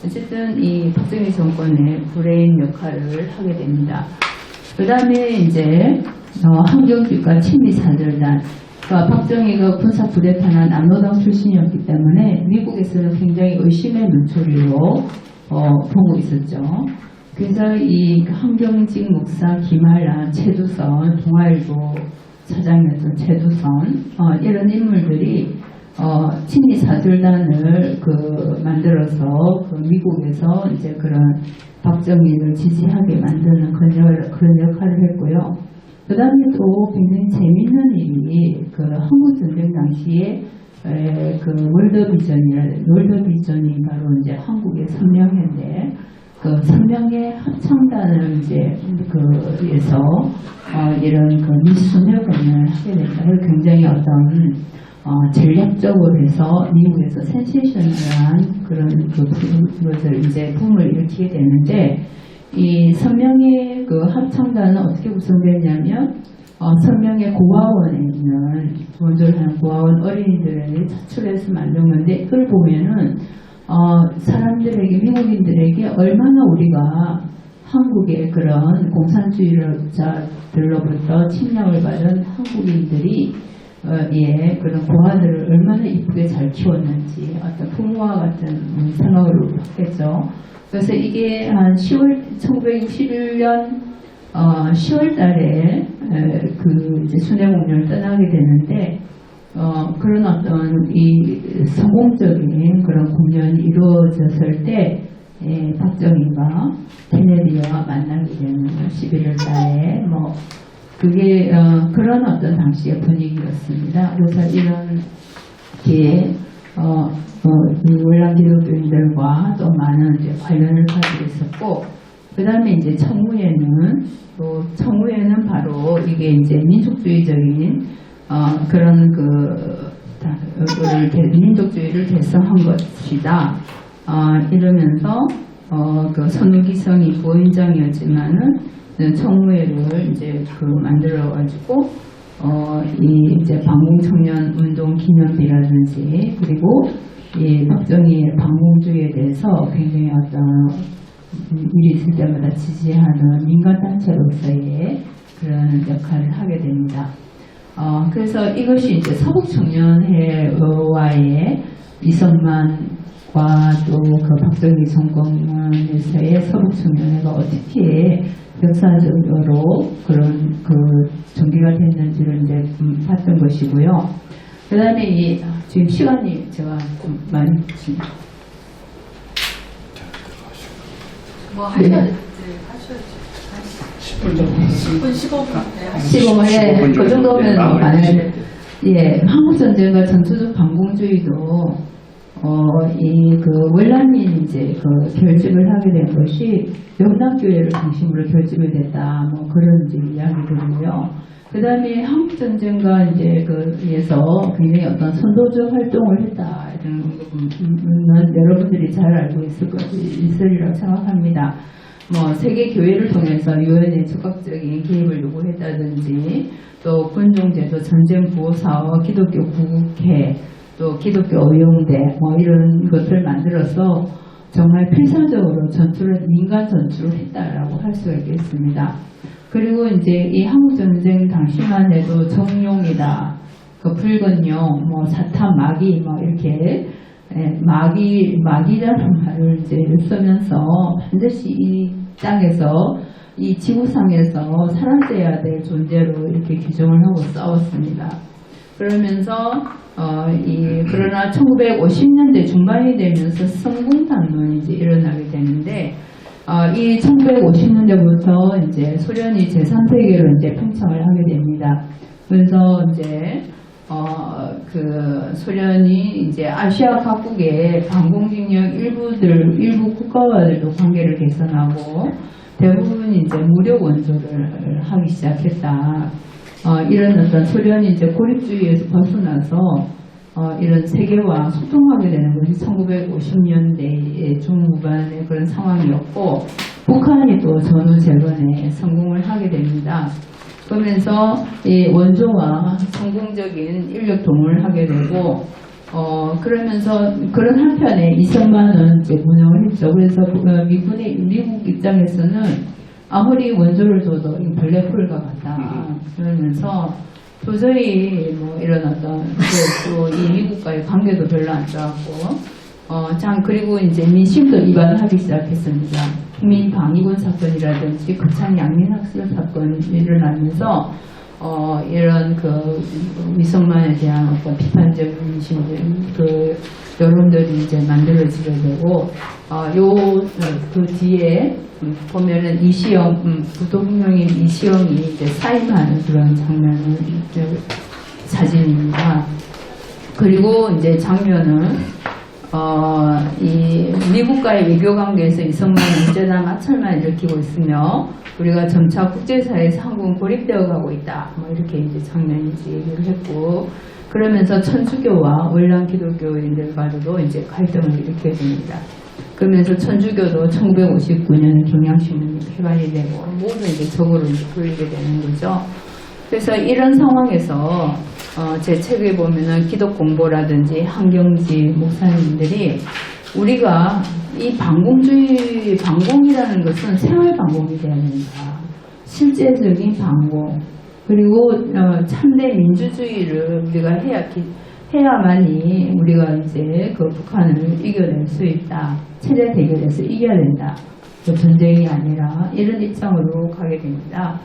어쨌든 이 박정희 정권의 브레인 역할을 하게 됩니다. 그 다음에 이제 한경주가 친미사절단, 그러니까 박정희가 군사 쿠데타나 남로당 출신이었기 때문에 미국에서는 굉장히 의심의 눈초리로 보고 있었죠. 그래서 이 한경직 목사, 김한란, 최두선, 동아일보 사장이었던 최두선, 이런 인물들이 친미사절단을 만들어서 미국에서 이제 그런 박정희를 지지하게 만드는 그런 역할을 했고요. 그 다음에 또 굉장히 재밌는 일이 한국전쟁 당시에 월드비전이 바로 이제 한국의 선명회인데, 그 선명회 합창단을 이제 에서 이런 민수순회 공연을 하게 됩니다. 굉장히 어떤 전략적으로 해서 미국에서 센세이셔널한 그런 것을 이제 붐을 일으키게 되는데, 이 선명회 합창단은 어떻게 구성되냐면 선명회 고아원에 있는 원조를 하는 고아원 어린이들을 차출해서 만든 건데, 그걸 보면은 사람들에게, 미국인들에게 얼마나 우리가 한국의 그런 공산주의자들로부터 침략을 받은 한국인들이 그런 고아들을 얼마나 이쁘게 잘 키웠는지 어떤 부모와 같은 생각을 했겠죠. 그래서 이게 한 1961년 10월 달에 이제 순회 공연을 떠나게 되는데, 그런 어떤 이 성공적인 그런 공연이 이루어졌을 때, 박정희가 케네디와 만나게 되는 11월 달에, 그게, 그런 어떤 당시의 분위기였습니다. 그래서 이런 기회에, 월남 기독교인들과 또 많은 이제 관련을 가지고 있었고, 그 다음에 이제 청우회는 바로 이게 이제 민족주의적인 그런 민족주의를 대성한 것이다. 이러면서 선우기성이 부원장이었지만은 청우회를 이제 만들어가지고 이 이제 방공청년 운동 기념비라든지, 그리고 이 박정희의 방공주의에 대해서 굉장히 어떤 일이 있을 때마다 지지하는 민간단체로서의 그런 역할을 하게 됩니다. 그래서 이것이 이제 서북청년회와의 이성만과 또 박정희 정권에서의 서북청년회가 어떻게 역사적으로 그런 전개가 됐는지를 이제 봤던 것이고요. 그 다음에 지금 시간이 제가 좀 많이 하셔야지. 10분 정도. 10분, 15분. 15분, 그 정도면 많아요. 한국전쟁과 전투적 반공주의도, 월남민 이제 결집을 하게 된 것이 영남교회를 중심으로 결집이 됐다, 그런 이제 이야기들이고요. 그 다음에 한국전쟁과 이제 에서 굉장히 어떤 선도적 활동을 했다, 이런 부분은 여러분들이 잘 알고 있으리라고 생각합니다. 세계 교회를 통해서 유엔의 적극적인 개입을 요구했다든지, 또 군종제도, 전쟁 보호사와 기독교 구국회, 또 기독교 의용대, 이런 것을 만들어서 정말 필사적으로 민간 전투를 했다라고 할 수가 있겠습니다. 그리고 이제 이 한국전쟁 당시만 해도 정용이다, 붉은 용, 사탄, 마귀, 이렇게, 마귀라는 말을 이제 쓰면서 반드시 이 땅에서, 이 지구상에서 사라져야 될 존재로 이렇게 규정을 하고 싸웠습니다. 그러면서, 그러나 1950년대 중반이 되면서 성공담론이 이제 일어나게 되는데, 이 1950년대부터 이제 소련이 제3세계로 이제 팽창을 하게 됩니다. 그래서 이제 그 소련이 이제 아시아 각국의 반공직력 일부 국가와들도 관계를 개선하고 대부분 이제 무력 원조를 하기 시작했다. 이런 어떤 소련이 이제 고립주의에서 벗어나서 이런 세계와 소통하게 되는 것이 1950년대 중후반의 그런 상황이었고, 북한이 또 전후 재건에 성공을 하게 됩니다. 그러면서 이 원조와 성공적인 인력 동원을 하게 되고, 그러면서 그런 한편에 2천만 원 이제 운영을 했죠. 그래서 미국 입장에서는 아무리 원조를 줘도 이 블랙홀과 같다. 그러면서 도저히 뭐 이런 어떤 또 이 미국과의 관계도 별로 안 좋았고, 그리고 이제 민심도 위반하기 시작했습니다. 국민방위군 사건이라든지 거창 양민학살 사건이 일어나면서 이런 그 위성만에 대한 어떤 비판적인 민심들, 그 여론들이 이제 만들어지게 되고, 그 뒤에 보면은 이시영, 부통령인 이시영이 이제 사임하는 그런 장면을 사진입니다. 그리고 이제 장면은 이 미국과의 외교 관계에서 이성만은 언제나 마찰만 일으키고 있으며 우리가 점차 국제사회에서 한국은 고립되어 가고 있다. 뭐 이렇게 이제 장면이 이제 얘기를 했고, 그러면서 천주교와 월남 기독교인들과도 이제 갈등을 일으키게 됩니다. 그러면서 천주교도 1959년 경향신문이 폐간이 되고 모두 이제 적으로 이제 돌리게 되는 거죠. 그래서 이런 상황에서 제 책에 보면은 기독공보라든지 한경지 목사님들이 우리가 이 반공이라는 것은 생활반공이 돼야 된다. 실제적인 반공. 그리고 참된 민주주의를 우리가 해야만이 우리가 이제 그 북한을 이겨낼 수 있다. 체제 대결에서 이겨야 된다. 전쟁이 아니라 이런 입장으로 가게 됩니다.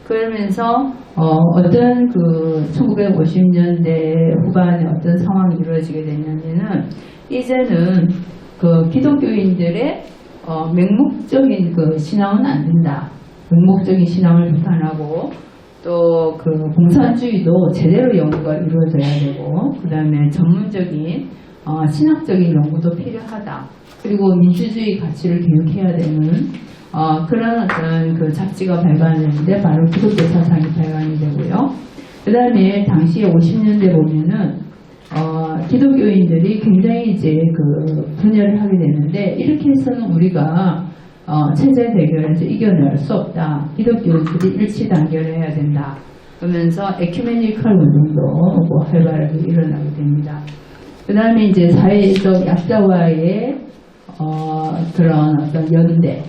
그러면서 어떤 그 1950년대 후반에 어떤 상황이 이루어지게 되냐면은 이제는 그 기독교인들의 맹목적인 그 신앙은 안 된다. 맹목적인 신앙을 비판하고 또 그 공산주의도 제대로 연구가 이루어져야 되고, 그 다음에 전문적인 신학적인 연구도 필요하다. 그리고 민주주의 가치를 교육해야 되는 그런 어떤 그 잡지가 발간되는데 바로 기독교 사상이 발간이 되고요. 그 다음에 당시에 50년대 보면은 기독교인들이 굉장히 이제 그 분열을 하게 되는데, 이렇게 해서는 우리가 체제 대결에서 이겨낼 수 없다. 기독교인들이 일치 단결해야 된다. 그러면서 에큐메니컬 운동도 뭐 활발하게 일어나게 됩니다. 그 다음에 이제 사회적 약자와의 그런 어떤 연대.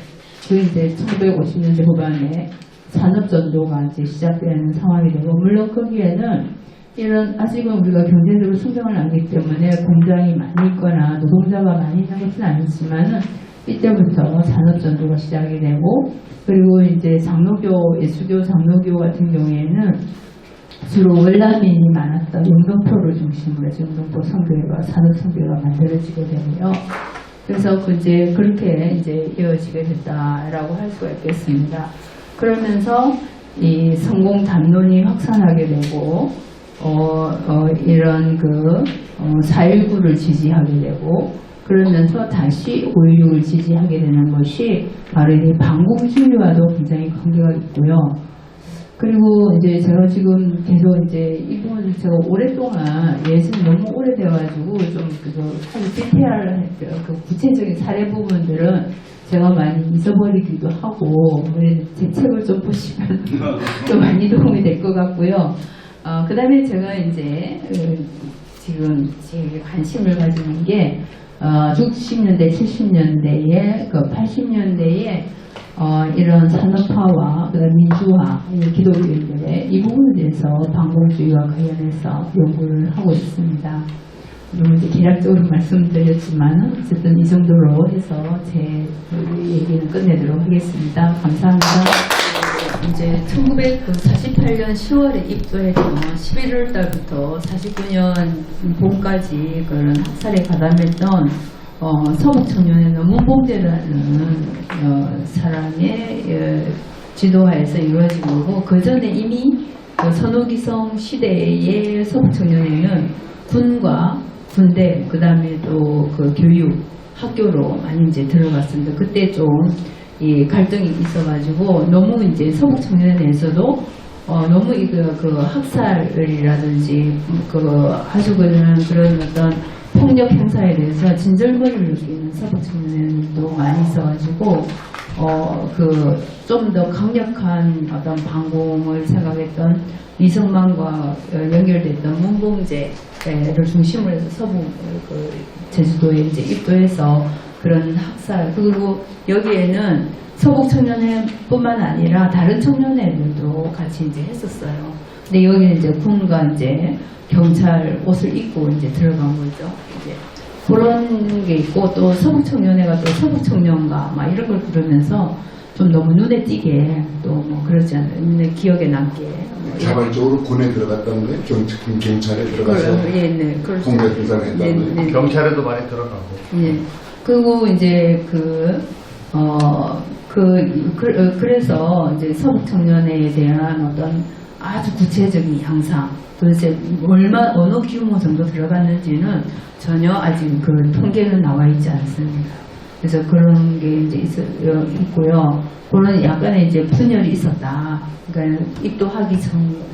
그 이제 1950년대 후반에 산업전도가 이제 시작되는 상황이 되고, 물론 거기에는 이런 아직은 우리가 경제적으로 성장을 안하기 때문에 공장이 많이 있거나 노동자가 많이 있는 것은 아니지만은 이때부터 산업전도가 시작이 되고, 그리고 이제 장로교, 예수교 장로교 같은 경우에는 주로 월남민이 많았던 영등포를 중심으로 해서 영등포 선교회가 산업선교회가 만들어지게 되고요. 그래서 이제 그렇게 이제 이어지게 됐다라고 할 수가 있겠습니다. 그러면서 이 성공 담론이 확산하게 되고, 이런 그 4.19를 지지하게 되고, 그러면서 다시 5.16을 지지하게 되는 것이 바로 이 반공주의와도 굉장히 관계가 있고요. 그리고 이제 제가 지금 계속 이제 이 부분을 제가 오랫동안 예전에 너무 오래돼가지고 좀 아주 디테일한 그 구체적인 사례 부분들은 제가 많이 잊어버리기도 하고, 제 책을 좀 보시면 좀 많이 도움이 될 것 같고요. 그 다음에 제가 이제 지금 제 관심을 가지는 게 60년대, 70년대에, 그 80년대에 이런 산업화와 그다음 민주화, 기독교인들의 이 부분에 대해서 반공주의와 관련해서 연구를 하고 있습니다. 너무 이제 개략적으로 말씀드렸지만 어쨌든 이 정도로 해서 제 얘기는 끝내도록 하겠습니다. 감사합니다. 이제 1948년 10월에 입도해서 11월 달부터 49년 봄까지 그런 학살에 가담했던 서북 청년의 노문봉대라는 사람의 지도하에서 이루어진 거고, 그 전에 이미 그 선호기성 시대의 서북 청년회는 군과 군대, 그 다음에 또 그 교육, 학교로 많이 이제 들어갔습니다. 그때 좀 이 갈등이 있어가지고 너무 이제 서북 청년회에서도 너무 그 학살이라든지 아주 그런 어떤 폭력 행사에 대해서 진절머리를 느끼는 서북 청년도 많이 있어가지고 좀 더 강력한 어떤 방공을 생각했던 이승만과 연결됐던 문봉제를 중심으로 해서 서북 제주도에 이제 입도해서 그런 학살, 그리고 여기에는 서북 청년회뿐만 아니라 다른 청년회들도 같이 이제 했었어요. 근데 여기는 이제 군과 이제 경찰 옷을 입고 이제 들어간 거죠. 이제 그런 게 있고, 또 서북 청년회가 또 서북 청년가 막 이런 걸 부르면서 좀 너무 눈에 띄게 또 뭐 그러지 않아요. 기억에 남게. 자발적으로 군에 들어갔다는 거예요? 경찰에 들어가서 네, 그렇죠. 공개 행사를 했다는 거예요? 경찰에도 많이 들어가고. 예. 그리고 이제 그래서 이제 서북 청년회에 대한 어떤 아주 구체적인 양상, 도대체 어느 규모 정도 들어갔는지는 전혀 아직 그 통계는 나와 있지 않습니다. 그래서 그런 게 이제 있고요. 그런 약간의 이제 분열이 있었다. 그러니까 입도하기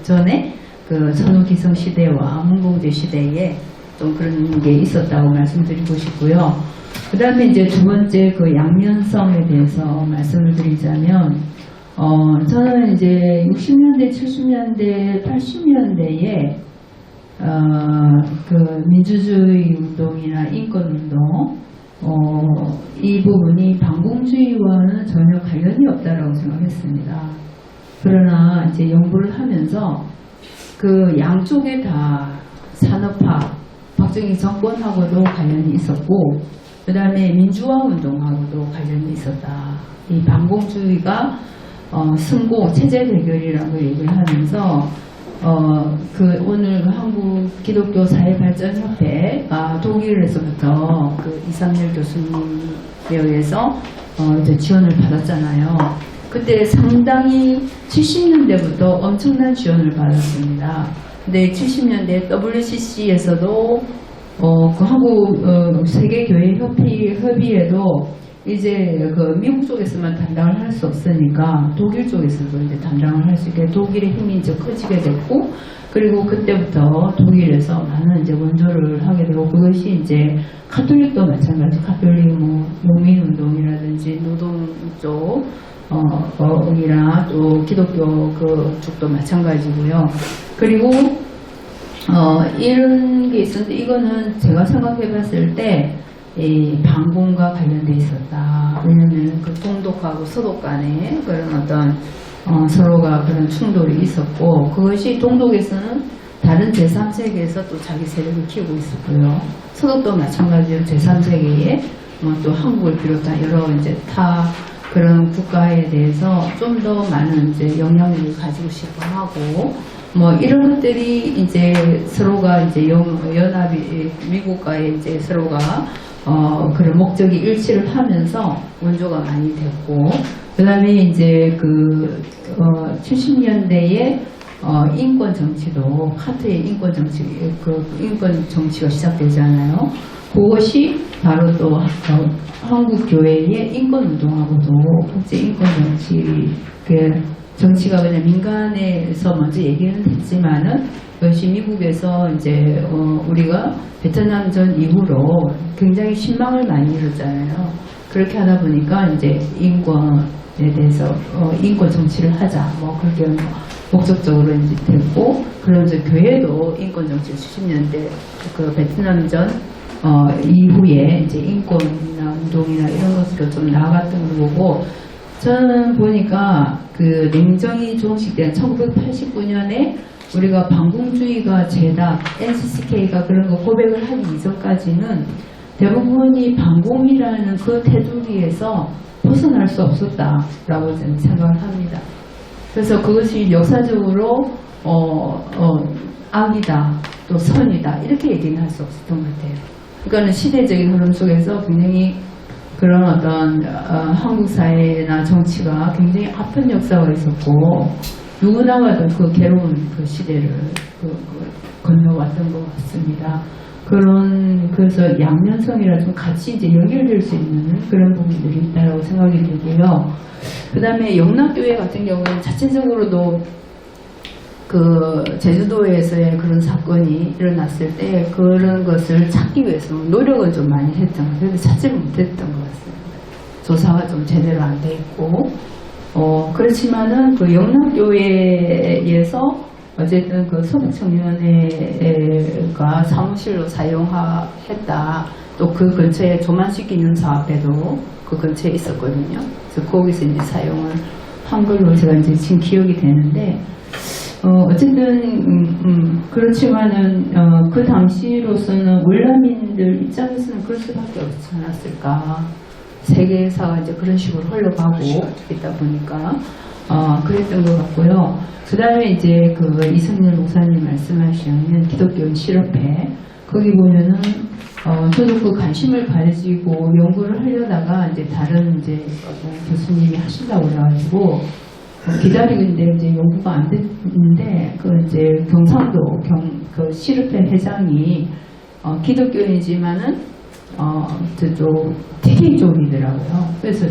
전에 그 선후기성 시대와 문봉제 시대에 좀 그런 게 있었다고 말씀드리고 싶고요. 그 다음에 이제 두 번째 그 양면성에 대해서 말씀을 드리자면, 저는 이제 60년대, 70년대, 80년대에, 그 민주주의 운동이나 인권 운동, 이 부분이 반공주의와는 전혀 관련이 없다라고 생각했습니다. 그러나 이제 연구를 하면서 그 양쪽에 다 산업화, 박정희 정권하고도 관련이 있었고, 그 다음에 민주화 운동하고도 관련이 있었다. 이 반공주의가 승고, 체제 대결이라고 얘기를 하면서 오늘 한국 기독교 사회발전협회가 독일에서부터 그 이상열 교수님에 의해서 이제 지원을 받았잖아요. 그때 상당히 70년대부터 엄청난 지원을 받았습니다. 근데 70년대 WCC에서도 그 한국 세계교회 협의회도 이제 그 미국 쪽에서만 담당을 할 수 없으니까 독일 쪽에서도 이제 담당을 할 수 있게 독일의 힘이 이제 커지게 됐고, 그리고 그때부터 독일에서 많은 이제 원조를 하게 되고, 그것이 이제 카톨릭도 마찬가지, 카톨릭 뭐 농민운동이라든지 노동 쪽 이나 또 기독교 그 쪽도 마찬가지고요. 그리고 이런 게 있었는데, 이거는 제가 생각해 봤을 때 이 반공과 관련돼 있었다. 왜냐하면 그 동독하고 서독 간에 그런 어떤 서로가 그런 충돌이 있었고, 그것이 동독에서는 다른 제3세계에서 또 자기 세력을 키우고 있었고요. 서독도 마찬가지로 제3세계에 또 한국을 비롯한 여러 이제 타 그런 국가에 대해서 좀 더 많은 이제 영향력을 가지고 싶어 하고, 뭐 이런 것들이 이제 서로가 이제 연합이 미국과의 이제 서로가 그런 목적이 일치를 하면서 원조가 많이 됐고, 그 다음에 이제 70년대에 인권 정치도, 카트의 인권 정치, 인권 정치가 시작되잖아요. 그것이 바로 또 한국 교회의 인권 운동하고도 국제 인권 정치, 정치가 그냥 민간에서 먼저 얘기는 했지만은, 그것이 미국에서 이제 우리가 베트남전 이후로 굉장히 신망을 많이 잃었잖아요. 그렇게 하다 보니까 이제 인권에 대해서 인권 정치를 하자, 뭐 그렇게 목적적으로 이제 됐고, 그런 이제 교회도 인권 정치 70년대 그 베트남전 이후에 이제 인권이나 운동이나 이런 것으로 좀 나아갔던 거고, 저는 보니까 그 냉정이 종식된 1989년에 우리가 반공주의가 죄다, NCCK가 그런 거 고백을 하기 이전까지는 대부분이 반공이라는 그 테두리에서 벗어날 수 없었다라고 저는 생각을 합니다. 그래서 그것이 역사적으로 악이다, 또 선이다, 이렇게 얘기는 할 수 없었던 것 같아요. 그러니까 시대적인 흐름 속에서 굉장히 그런 어떤 한국 사회나 정치가 굉장히 아픈 역사가 있었고, 누구나가 그 괴로운 그 시대를 건너왔던 것 같습니다. 그래서 양면성이라 좀 같이 이제 연결될 수 있는 그런 부분들이 있다고 생각이 들고요. 그 다음에 영락교회 같은 경우는 자체적으로도 그 제주도에서의 그런 사건이 일어났을 때 그런 것을 찾기 위해서 노력을 좀 많이 했던 것 같아요. 찾지를 못했던 것 같습니다. 조사가 좀 제대로 안 돼 있고, 그렇지만은 그 영락교회에서 어쨌든 그 서북청년회가 사무실로 사용했다. 또 그 근처에 조만시키는 사업에도 그 근처에 있었거든요. 그래서 거기서 이제 사용을 한 걸로 제가 이제 지금 기억이 되는데, 어쨌든 그렇지만은 그 당시로서는 월남민들 입장에서는 그럴 수밖에 없지 않았을까. 세계사가 이제 그런 식으로 흘러가고 있다 보니까 그랬던 것 같고요. 그 다음에 이제 그 이성열 목사님 말씀하신 기독교 실업회 거기 보면은 저도 그 관심을 가지고 연구를 하려다가 이제 다른 이제 교수님이 하신다고 그래가지고 기다리고 있는데 이제 연구가 안 됐는데 그 이제 경상도 그 실업회 회장이 기독교인이지만은 저쪽 태계 쪽이더라고요. 그래서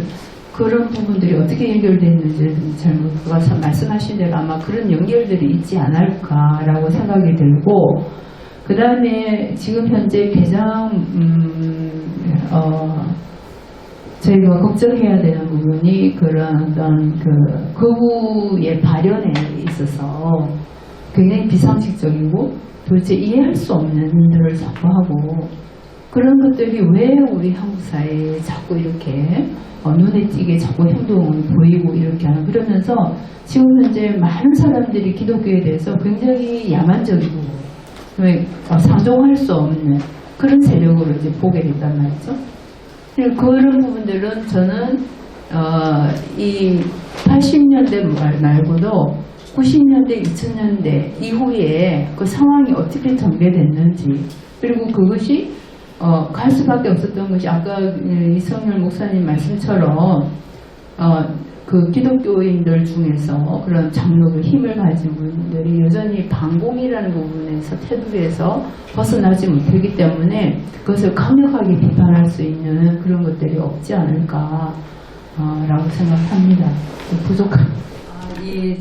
그런 부분들이 어떻게 연결되는지 잘 모르겠고 말씀하신 대로 아마 그런 연결들이 있지 않을까라고 생각이 들고, 그 다음에 지금 현재 개장 저희가 걱정해야 되는 부분이 그런 어떤 그 거부의 발현에 있어서 굉장히 비상식적이고 도대체 이해할 수 없는 일들을 자꾸 하고, 그런 것들이 왜 우리 한국 사회에 자꾸 이렇게 눈에 띄게 자꾸 행동을 보이고 이렇게 하는, 그러면서 지금 현재 많은 사람들이 기독교에 대해서 굉장히 야만적이고 상종할 수 없는 그런 세력으로 이제 보게 됐단 말이죠. 그런 부분들은 저는 이 80년대 말고도 90년대, 2000년대 이후에 그 상황이 어떻게 전개됐는지, 그리고 그것이 갈 수밖에 없었던 것이 아까 이성열 목사님 말씀처럼 그 기독교인들 중에서 그런 장로들 힘을 가진 분들이 여전히 반공이라는 부분에서 테두리에서 벗어나지 못하기 때문에 그것을 강력하게 비판할 수 있는 그런 것들이 없지 않을까 라고 생각합니다. 부족합니다.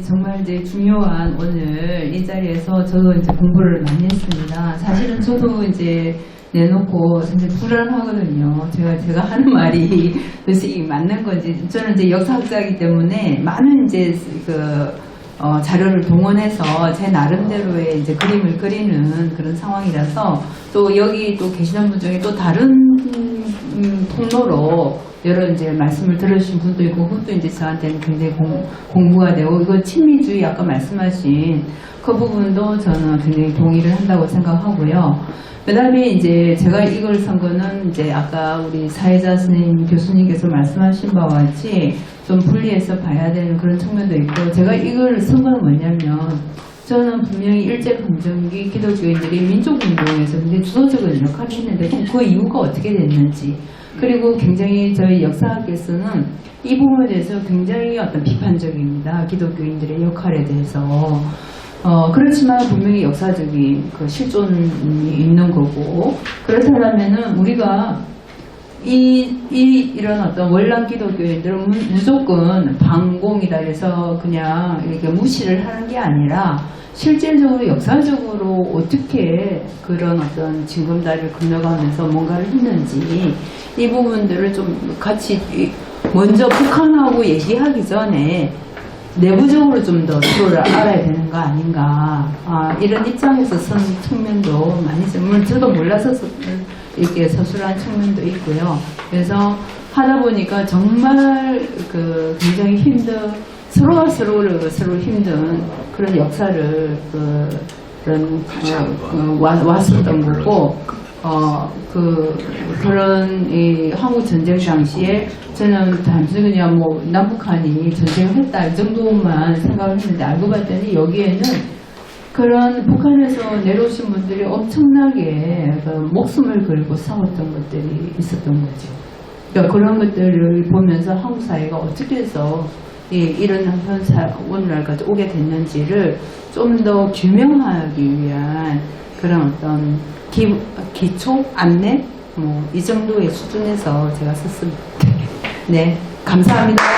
정말 이제 중요한 오늘 이 자리에서 저도 이제 공부를 많이 했습니다. 사실은 저도 이제 내놓고 사실 불안하거든요. 제가 하는 말이 도대체 맞는 건지. 저는 이제 역사학자이기 때문에 많은 이제 자료를 동원해서 제 나름대로의 이제 그림을 그리는 그런 상황이라서, 또 여기 또 계시는 분 중에 또 다른 통로로 여러 이제 말씀을 들으신 분도 있고, 그것도 이제 저한테는 굉장히 공부가 되고, 이거 친미주의 아까 말씀하신 그 부분도 저는 굉장히 동의를 한다고 생각하고요. 그 다음에 이제 제가 이걸 쓴 거는 이제 아까 우리 사회자 선생님 교수님께서 말씀하신 바와 같이 좀 분리해서 봐야 되는 그런 측면도 있고, 제가 이걸 쓴 건 뭐냐면, 저는 분명히 일제강점기 기독교인들이 민족운동에서 굉장히 주도적인 역할을 했는데 그 이유가 어떻게 됐는지, 그리고 굉장히 저희 역사학에서는 이 부분에 대해서 굉장히 어떤 비판적입니다. 기독교인들의 역할에 대해서. 그렇지만 분명히 역사적인 그 실존이 있는 거고, 그렇다면은 우리가 이런 어떤 월남 기독교인들은 무조건 반공이다 해서 그냥 이렇게 무시를 하는 게 아니라, 실질적으로 역사적으로 어떻게 그런 어떤 징검다리를 건너가면서 뭔가를 했는지, 이 부분들을 좀 같이 먼저 북한하고 얘기하기 전에 내부적으로 좀 더 서로를 알아야 되는 거 아닌가, 이런 입장에서 선 측면도 많이 있어요. 물론 저도 몰라서 이렇게 서술한 측면도 있고요. 그래서 하다 보니까 정말 굉장히 서로가 서로 힘든 그런 역사를 왔었던 거고, 그런 이 한국 전쟁 당시에 저는 단순히 그냥 뭐 남북한이 전쟁을 했다 이 정도만 생각을 했는데, 알고 봤더니 여기에는 그런 북한에서 내려오신 분들이 엄청나게 목숨을 걸고 싸웠던 것들이 있었던 거죠. 그러니까 그런 것들을 보면서 한국 사회가 어떻게 해서 이런 현상 오늘날까지 오게 됐는지를 좀 더 규명하기 위한 그런 어떤 기초 안내 뭐 이 정도의 수준에서 제가 썼습니다. 네, 감사합니다.